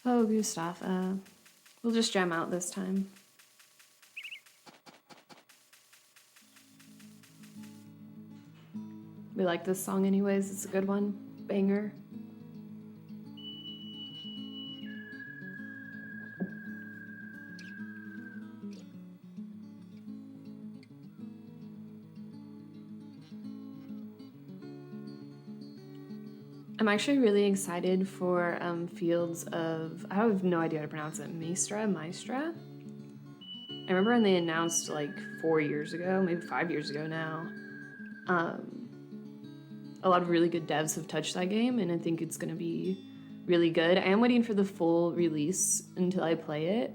Oh, Gustafa. We'll just jam out this time. We like this song anyways. It's a good one. Banger. I'm actually really excited for Fields of... I have no idea how to pronounce it. Maestra? I remember when they announced like 4 years ago, maybe 5 years ago now. A lot of really good devs have touched that game, and I think it's going to be really good. I am waiting for the full release until I play it.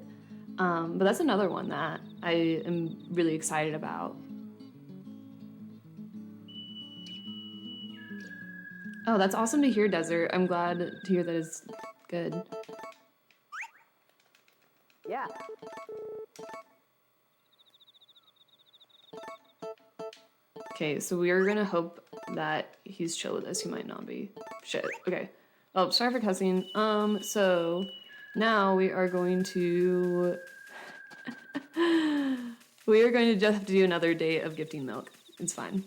But that's another one that I am really excited about. Oh, that's awesome to hear, Desert. I'm glad to hear that it's good. Yeah. Okay, so we are gonna hope that he's chill with us. He might not be. Shit. Okay. Oh, sorry for cussing. So now we are going to we are going to just have to do another day of gifting milk. It's fine.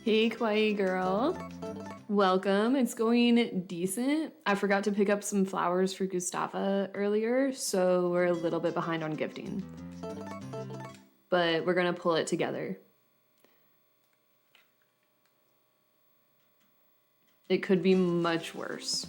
Hey, kawaii girl. Welcome. It's going decent. I forgot to pick up some flowers for Gustafa earlier, so we're a little bit behind on gifting. But we're gonna pull it together. It could be much worse.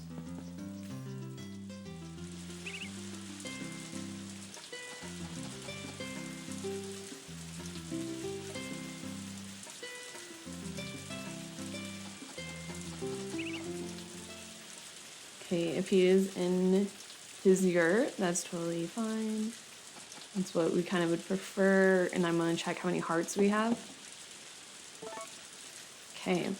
Okay, if he is in his yurt, that's totally fine. That's what we kind of would prefer. And I'm gonna check how many hearts we have. Okay.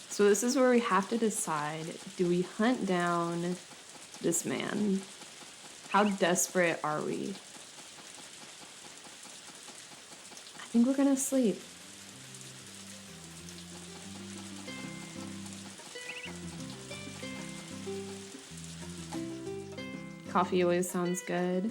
So this is where we have to decide, do we hunt down this man? How desperate are we? I think we're gonna sleep. Coffee always sounds good.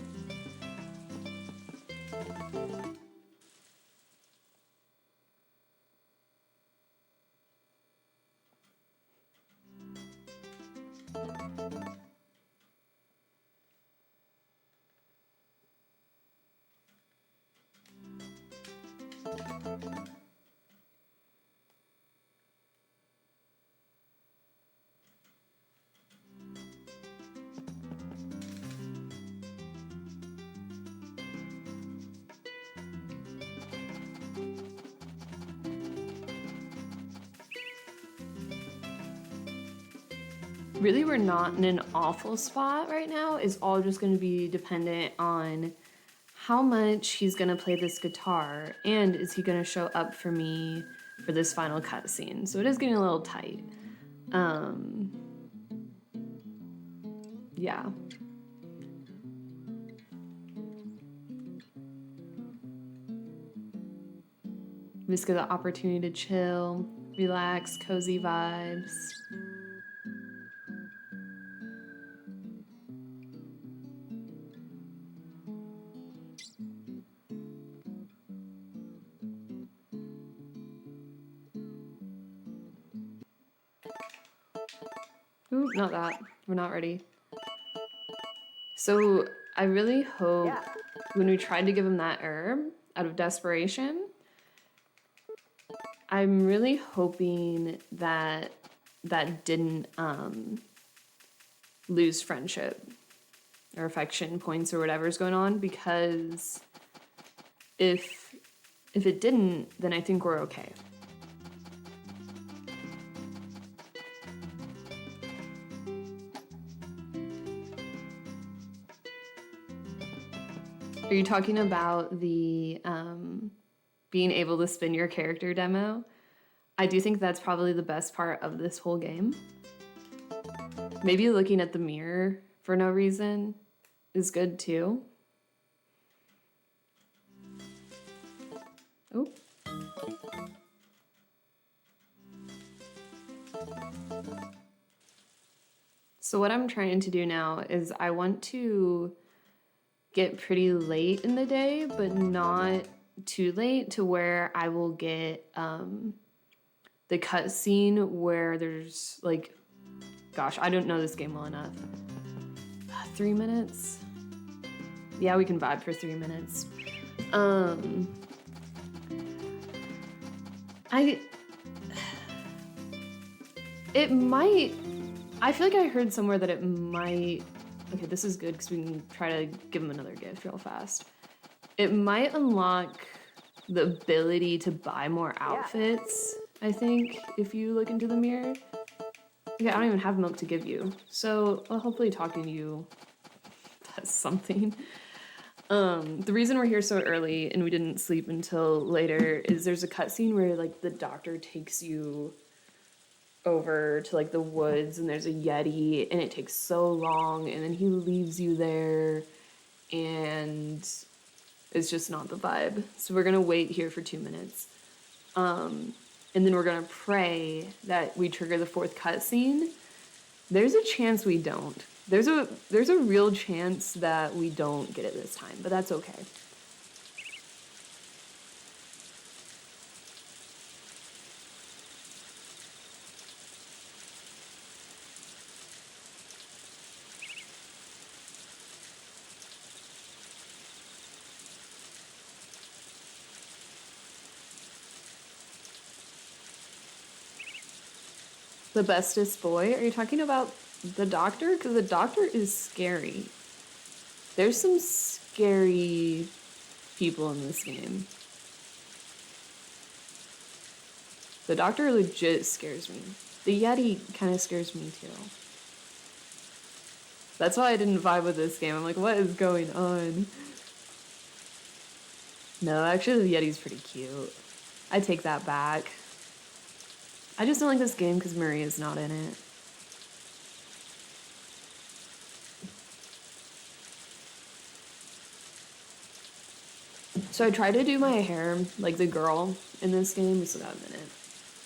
Really, we're not in an awful spot right now. It's all just going to be dependent on how much he's going to play this guitar and is he going to show up for me for this final cutscene. So it is getting a little tight. Yeah. We just get the opportunity to chill, relax, cozy vibes. Ooh, not that. We're not ready. So I really hope when we tried to give him that herb out of desperation, I'm really hoping that that didn't lose friendship or affection points or whatever's going on, because if it didn't, then I think we're okay. Are you talking about the being able to spin your character demo? I do think that's probably the best part of this whole game. Maybe looking at the mirror for no reason is good too. Oh. So what I'm trying to do now is I want to get pretty late in the day, but not too late to where I will get the cutscene where there's like, gosh, I don't know this game well enough. 3 minutes? Yeah, we can vibe for 3 minutes. It might, I feel like I heard somewhere that it might, okay, this is good because we can try to give him another gift real fast. It might unlock the ability to buy more outfits, I think, if you look into the mirror. Yeah, I don't even have milk to give you. So, well, hopefully talking to you does something. The reason we're here so early and we didn't sleep until later is there's a cutscene where, like, the doctor takes you over to, like, the woods and there's a Yeti and it takes so long and then he leaves you there and it's just not the vibe. So we're gonna wait here for 2 minutes. And then we're gonna pray that we trigger the 4th cutscene. There's a chance we don't. There's a real chance that we don't get it this time, but that's okay. The bestest boy? Are you talking about the doctor? Because the doctor is scary. There's some scary people in this game. The doctor legit scares me. The Yeti kind of scares me too. That's why I didn't vibe with this game. I'm like, what is going on? No, actually the Yeti's pretty cute. I take that back. I just don't like this game because Maria's not in it. So I tried to do my hair like the girl in this game. We still got a minute.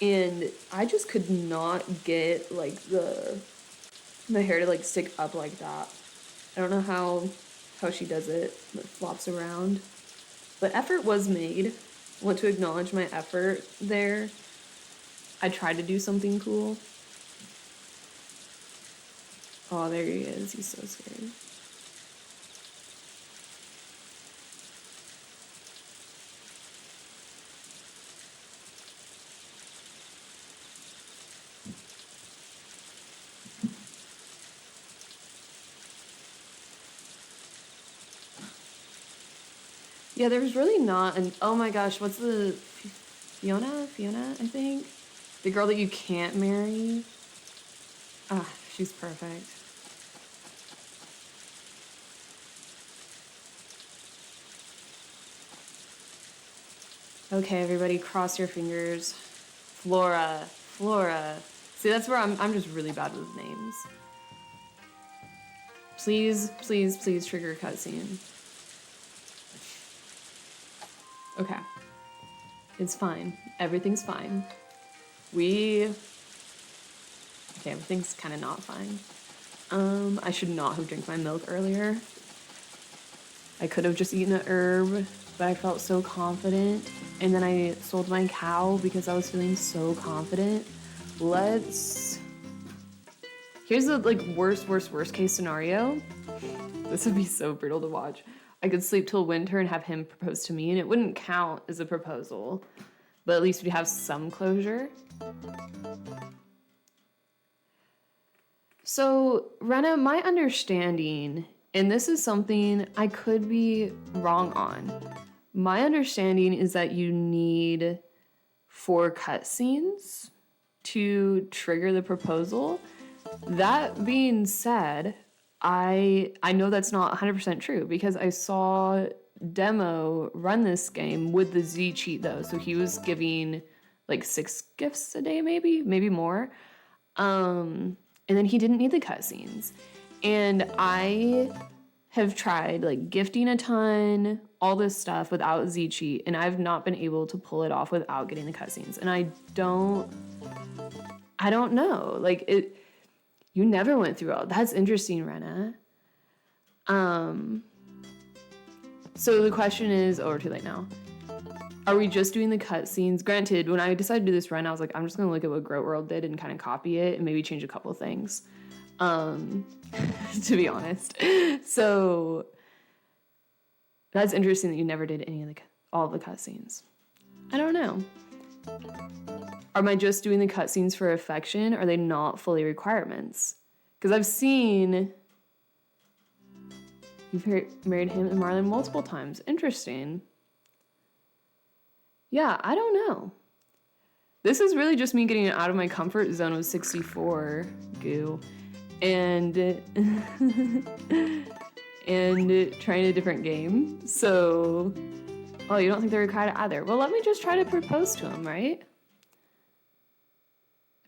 And I just could not get like the hair to like stick up like that. I don't know how she does it. It flops around. But effort was made. I want to acknowledge my effort there. I tried to do something cool. Oh, there he is. He's so scary. Yeah, there's really not an... Oh my gosh, what's the... Fiona, I think? The girl that you can't marry. Ah, she's perfect. Okay, everybody, cross your fingers. Flora. See, that's where I'm just really bad with names. Please trigger cutscene. Okay. It's fine. Everything's fine. Okay, everything's kind of not fine. I should not have drank my milk earlier. I could have just eaten an herb, but I felt so confident. And then I sold my cow because I was feeling so confident. Here's the like worst case scenario. This would be so brutal to watch. I could sleep till winter and have him propose to me, and it wouldn't count as a proposal, but at least we'd have some closure. So, Rena, my understanding, and this is something I could be wrong on, my understanding is that you need 4 cutscenes to trigger the proposal. That being said, I know that's not 100% true because I saw Demo run this game with the Z cheat though. So he was giving like 6 gifts a day, maybe more. And then he didn't need the cutscenes. And I have tried like gifting a ton, all this stuff without Z cheat, and I've not been able to pull it off without getting the cutscenes. And I don't know. Like you never went through all. That's interesting, Rena. So the question is, we're too late now. Are we just doing the cutscenes? Granted, when I decided to do this run, I was like, I'm just gonna look at what Groat World did and kind of copy it and maybe change a couple of things. To be honest. So that's interesting that you never did all of the cutscenes. I don't know. Am I just doing the cutscenes for affection? Are they not fully requirements? Because I've seen you've married him and Marlon multiple times. Interesting. Yeah, I don't know. This is really just me getting out of my comfort zone of 64 goo and and trying a different game. So, oh, you don't think they're required either? Well, let me just try to propose to him, right?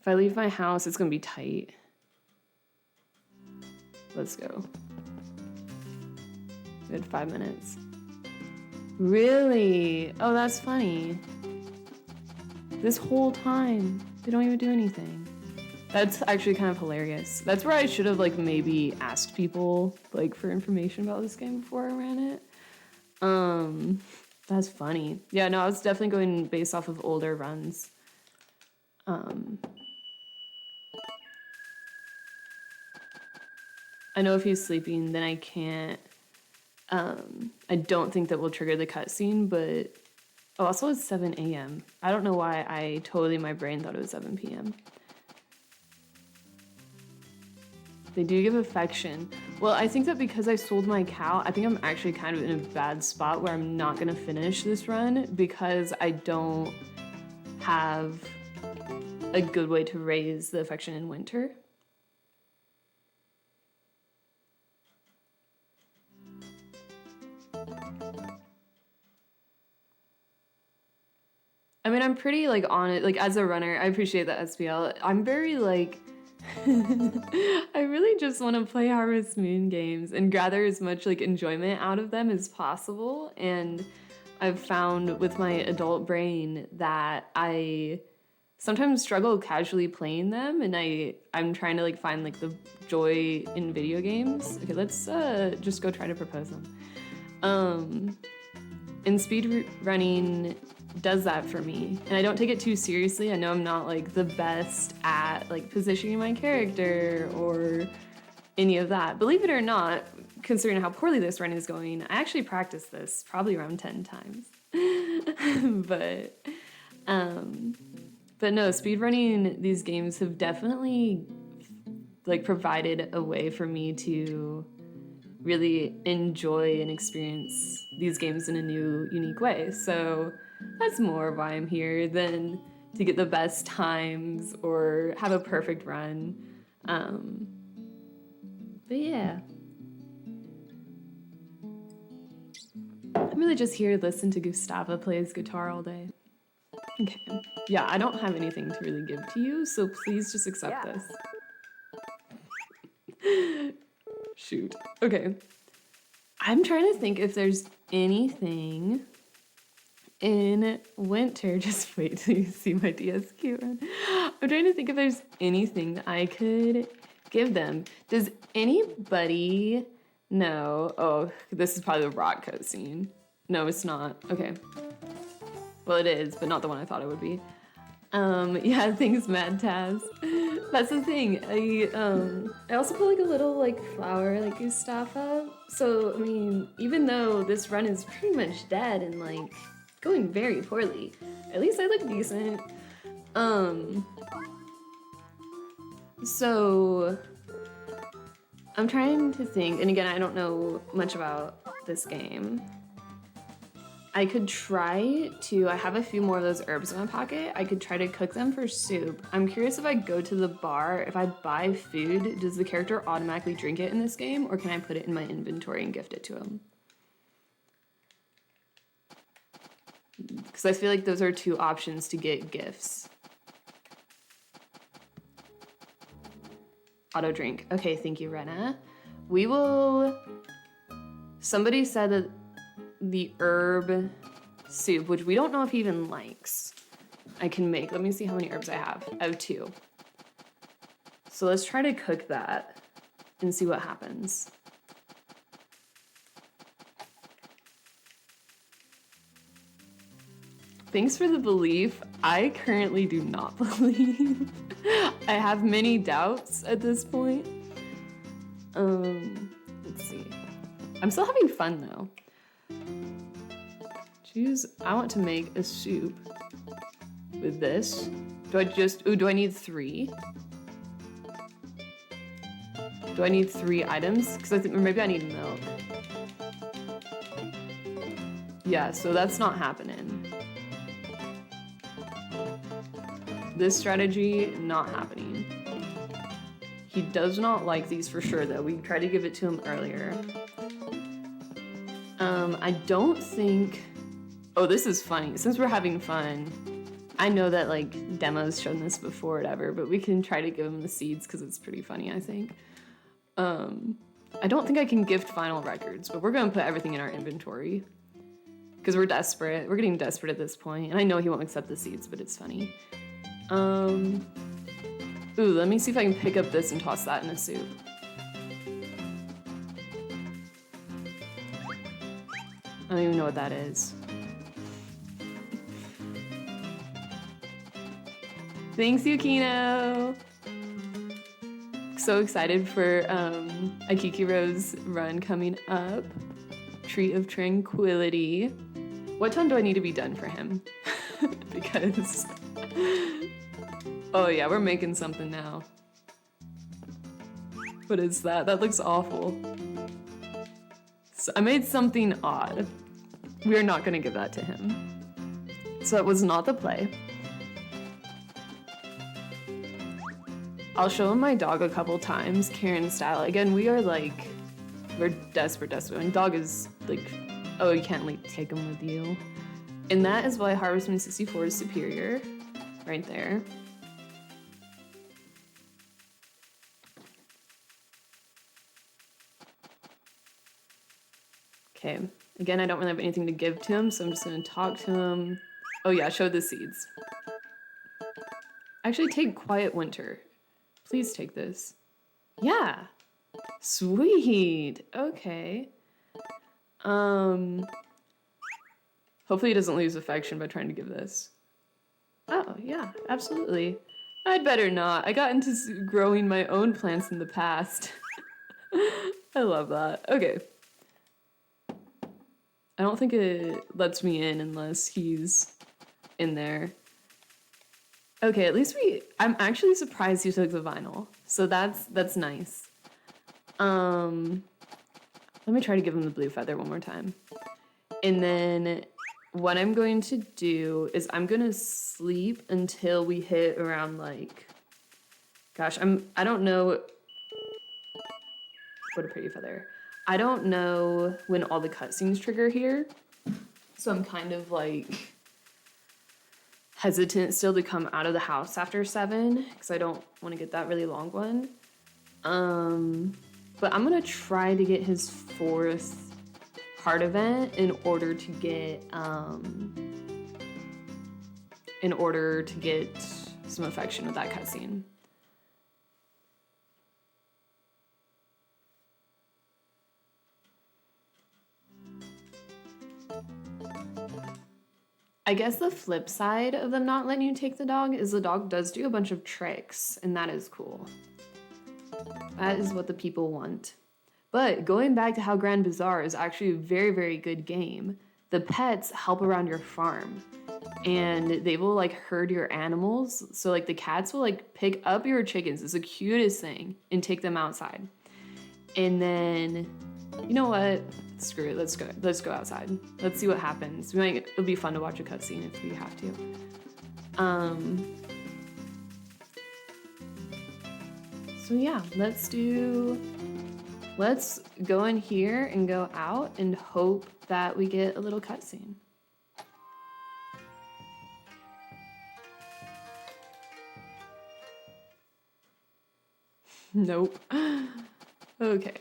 If I leave my house, it's gonna be tight. Let's go. We had 5 minutes. Really? Oh, that's funny. This whole time, they don't even do anything. That's actually kind of hilarious. That's where I should have like maybe asked people like for information about this game before I ran it. That's funny. Yeah, no, I was definitely going based off of older runs. I know if he's sleeping, then I can't. I don't think that will trigger the cutscene, but oh, also it's 7 a.m. I don't know why I totally in my brain thought it was 7 p.m. They do give affection. Well, I think that because I sold my cow, I think I'm actually kind of in a bad spot where I'm not gonna finish this run because I don't have a good way to raise the affection in winter. I mean, I'm pretty like on it, like as a runner, I appreciate that SPL. I'm very like, I really just want to play Harvest Moon games and gather as much like enjoyment out of them as possible. And I've found with my adult brain that I sometimes struggle casually playing them, and I'm trying to like find like the joy in video games. Okay, let's just go try to propose them. And speed running does that for me, and I don't take it too seriously. I know I'm not like the best at like positioning my character or any of that. Believe it or not, considering how poorly this run is going, I actually practiced this probably around 10 times. But no, speedrunning these games have definitely like provided a way for me to really enjoy and experience these games in a new, unique way. So that's more why I'm here than to get the best times or have a perfect run. But yeah. I'm really just here to listen to Gustafa play his guitar all day. Okay. Yeah, I don't have anything to really give to you, so please just accept this. Shoot. Okay. I'm trying to think if there's anything in winter. Just wait till you see my DSQ run. I'm trying to think if there's anything that I could give them. Does anybody know? Oh, this is probably the rock cutscene. No, it's not. Okay. Well, it is, but not the one I thought it would be. Yeah, thanks, Mad Taz. That's the thing. I also put like a little like flower like Gustafa. So I mean, even though this run is pretty much dead and like going very poorly, at least I look decent. So I'm trying to think, and again, I don't know much about this game. I could try to, I have a few more of those herbs in my pocket. I could try to cook them for soup. I'm curious if I go to the bar, if I buy food, does the character automatically drink it in this game, or can I put it in my inventory and gift it to him? Because I feel like those are two options to get gifts. Auto drink. Okay, thank you, Rena. We will, somebody said that the herb soup, which we don't know if he even likes, I can make. Let me see how many herbs I have. I have 2. So let's try to cook that and see what happens. Thanks for the belief. I currently do not believe. I have many doubts at this point. Let's see. I'm still having fun though. I want to make a soup with this. Do I need 3? Do I need 3 items? Because I think, or maybe I need milk. Yeah, so that's not happening. This strategy, not happening. He does not like these for sure, though. We tried to give it to him earlier. I don't think... Oh, this is funny. Since we're having fun, I know that, like, Demo's shown this before or whatever, but we can try to give him the seeds because it's pretty funny, I think. I don't think I can gift final records, but we're going to put everything in our inventory because we're desperate. We're getting desperate at this point, and I know he won't accept the seeds, but it's funny. Ooh, let me see if I can pick up this and toss that in a soup. I don't even know what that is. Thanks, Yukino! So excited for Akikiro's run coming up. Tree of Tranquility. What time do I need to be done for him? Because... Oh yeah, we're making something now. What is that? That looks awful. So I made something odd. We are not gonna give that to him. So it was not the play. I'll show him my dog a couple times, Karen style. Again, we're desperate. And dog is like, oh, you can't like take him with you. And that is why Harvestmoon 64 is superior, right there. Okay, again, I don't really have anything to give to him, so I'm just gonna talk to him. Oh yeah, show the seeds. Actually, take Quiet Winter. Please take this. Yeah. Sweet. Okay. Hopefully he doesn't lose affection by trying to give this. Oh, yeah, absolutely. I'd better not. I got into growing my own plants in the past. I love that. Okay. I don't think it lets me in unless he's in there. Okay, at least I'm actually surprised he took the vinyl. So that's nice. Let me try to give him the blue feather one more time. And then what I'm going to do is I'm going to sleep until we hit around like, gosh, I don't know. What a pretty feather. I don't know when all the cutscenes trigger here. So I'm kind of like hesitant still to come out of the house after 7 because I don't want to get that really long one. But I'm gonna try to get his 4th heart event in order to get some affection with that cutscene. I guess the flip side of them not letting you take the dog is the dog does do a bunch of tricks, and that is cool. That is what the people want. But going back to how Grand Bazaar is actually a very, very good game, the pets help around your farm. And they will like herd your animals. So like the cats will like pick up your chickens. It's the cutest thing. And take them outside. And then, you know what? Screw it. Let's go outside. Let's see what happens. It'll be fun to watch a cutscene if we have to. So yeah, let's go in here and go out and hope that we get a little cutscene. Nope. Okay.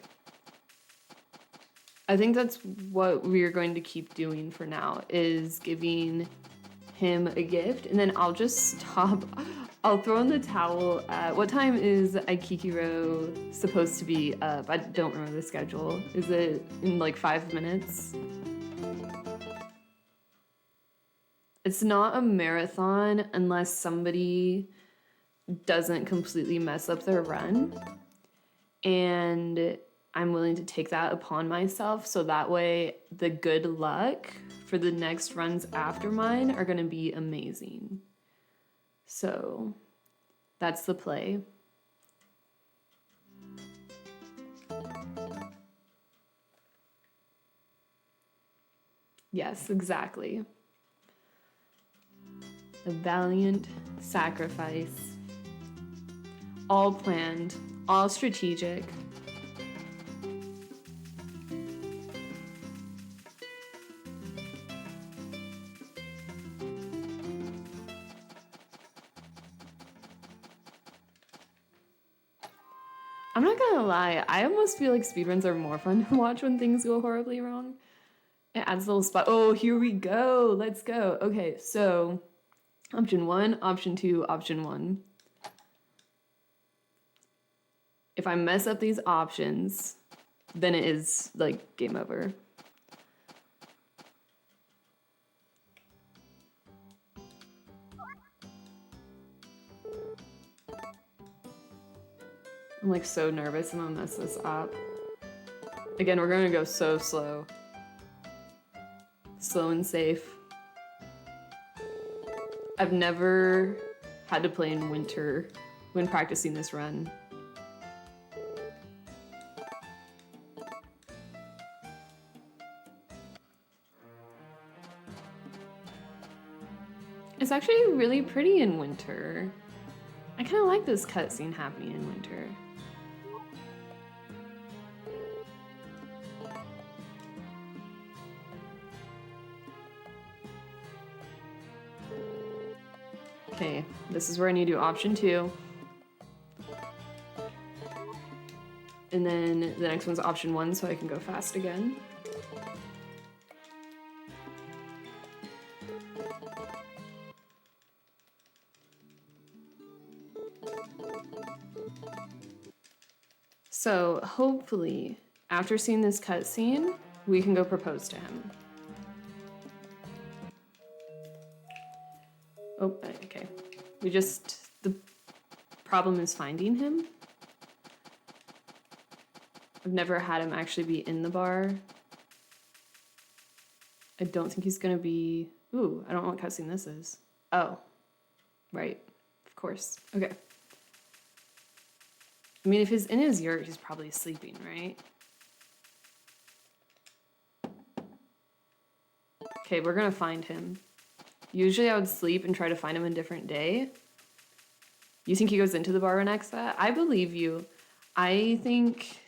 I think that's what we're going to keep doing for now, is giving him a gift, and then I'll just stop. I'll throw in the towel at... What time is Aikikiro supposed to be up? I don't remember the schedule. Is it in like 5 minutes? It's not a marathon unless somebody doesn't completely mess up their run. And I'm willing to take that upon myself, so that way the good luck for the next runs after mine are going to be amazing. So that's the play. Yes, exactly. A valiant sacrifice. All planned, all strategic. I'm not gonna lie, I almost feel like speedruns are more fun to watch when things go horribly wrong. It adds a little spot. Oh, here we go. Let's go. Okay, so option 1, option 2, option 1. If I mess up these options, then it is like game over. I'm like so nervous I'm gonna mess this up. Again, we're gonna go so slow. Slow and safe. I've never had to play in winter when practicing this run. It's actually really pretty in winter. I kind of like this cutscene happening in winter. Okay, this is where I need to do option 2. And then the next one's option 1, so I can go fast again. So hopefully, after seeing this cutscene, we can go propose to him. Oh, okay. The problem is finding him. I've never had him actually be in the bar. I don't think he's gonna be, ooh, I don't know what cutscene this is. Oh, right, of course, okay. I mean, if he's in his yurt, he's probably sleeping, right? Okay, we're gonna find him. Usually I would sleep and try to find him a different day. You think he goes into the bar and acts that? I believe you. I think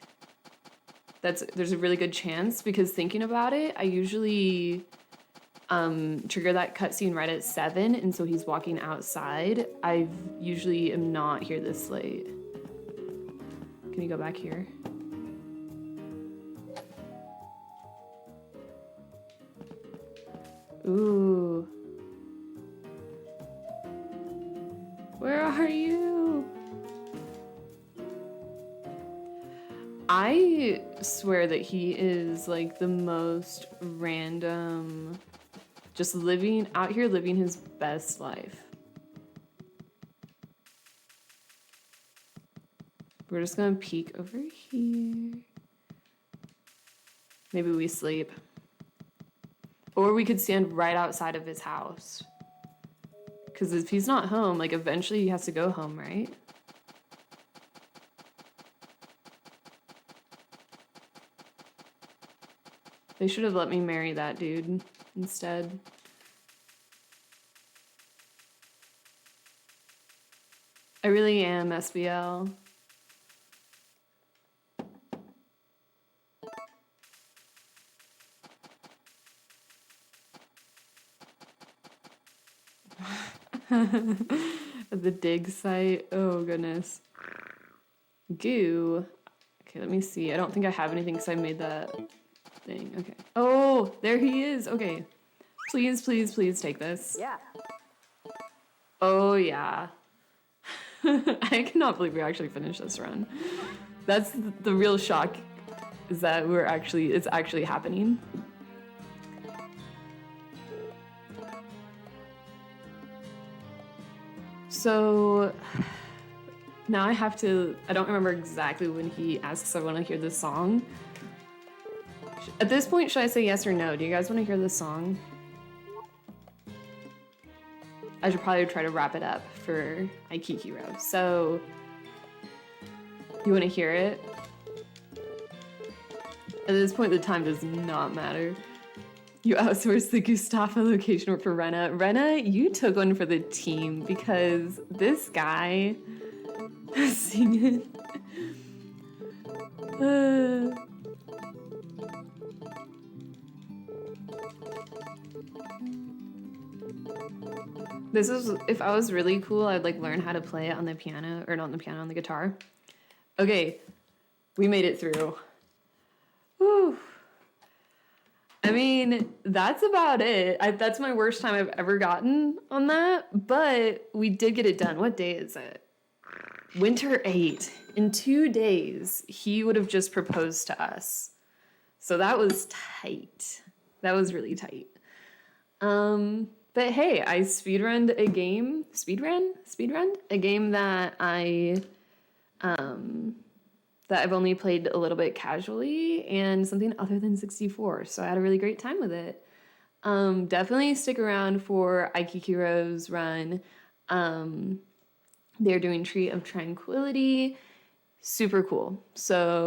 there's a really good chance because thinking about it, I usually trigger that cutscene right at 7, and so he's walking outside. I usually am not here this late. Can you go back here? Ooh. Where are you? I swear that he is like the most random, just out here living his best life. We're just gonna peek over here. Maybe we sleep. Or we could stand right outside of his house. Because if he's not home, like eventually he has to go home, right? They should have let me marry that dude instead. I really am SBL. The dig site. Oh goodness. Goo. Okay, let me see. I don't think I have anything because I made that thing. Okay. Oh, there he is. Okay. Please, please, please take this. Yeah. Oh yeah. I cannot believe we actually finished this run. That's the real shock, is that it's actually happening. So now I don't remember exactly when he asks if I want to hear this song. At this point, should I say yes or no? Do you guys want to hear this song? I should probably try to wrap it up for Aikikiro. So, you want to hear it? At this point, the time does not matter. You outsourced the Gustafa location work for Rena. Rena, you took one for the team because this guy singing. This is, if I was really cool, I'd like learn how to play it on the piano, or not on the piano, on the guitar. Okay, we made it through. Whew. I mean, that's about it. That's my worst time I've ever gotten on that, but we did get it done. What day is it? Winter 8. In 2 days, he would have just proposed to us. So that was tight. That was really tight. But hey, I speedrunned a game. Speedrun? A game that that I've only played a little bit casually and something other than 64. So I had a really great time with it. Definitely stick around for Aikikiro's run. They're doing Tree of Tranquility. Super cool. So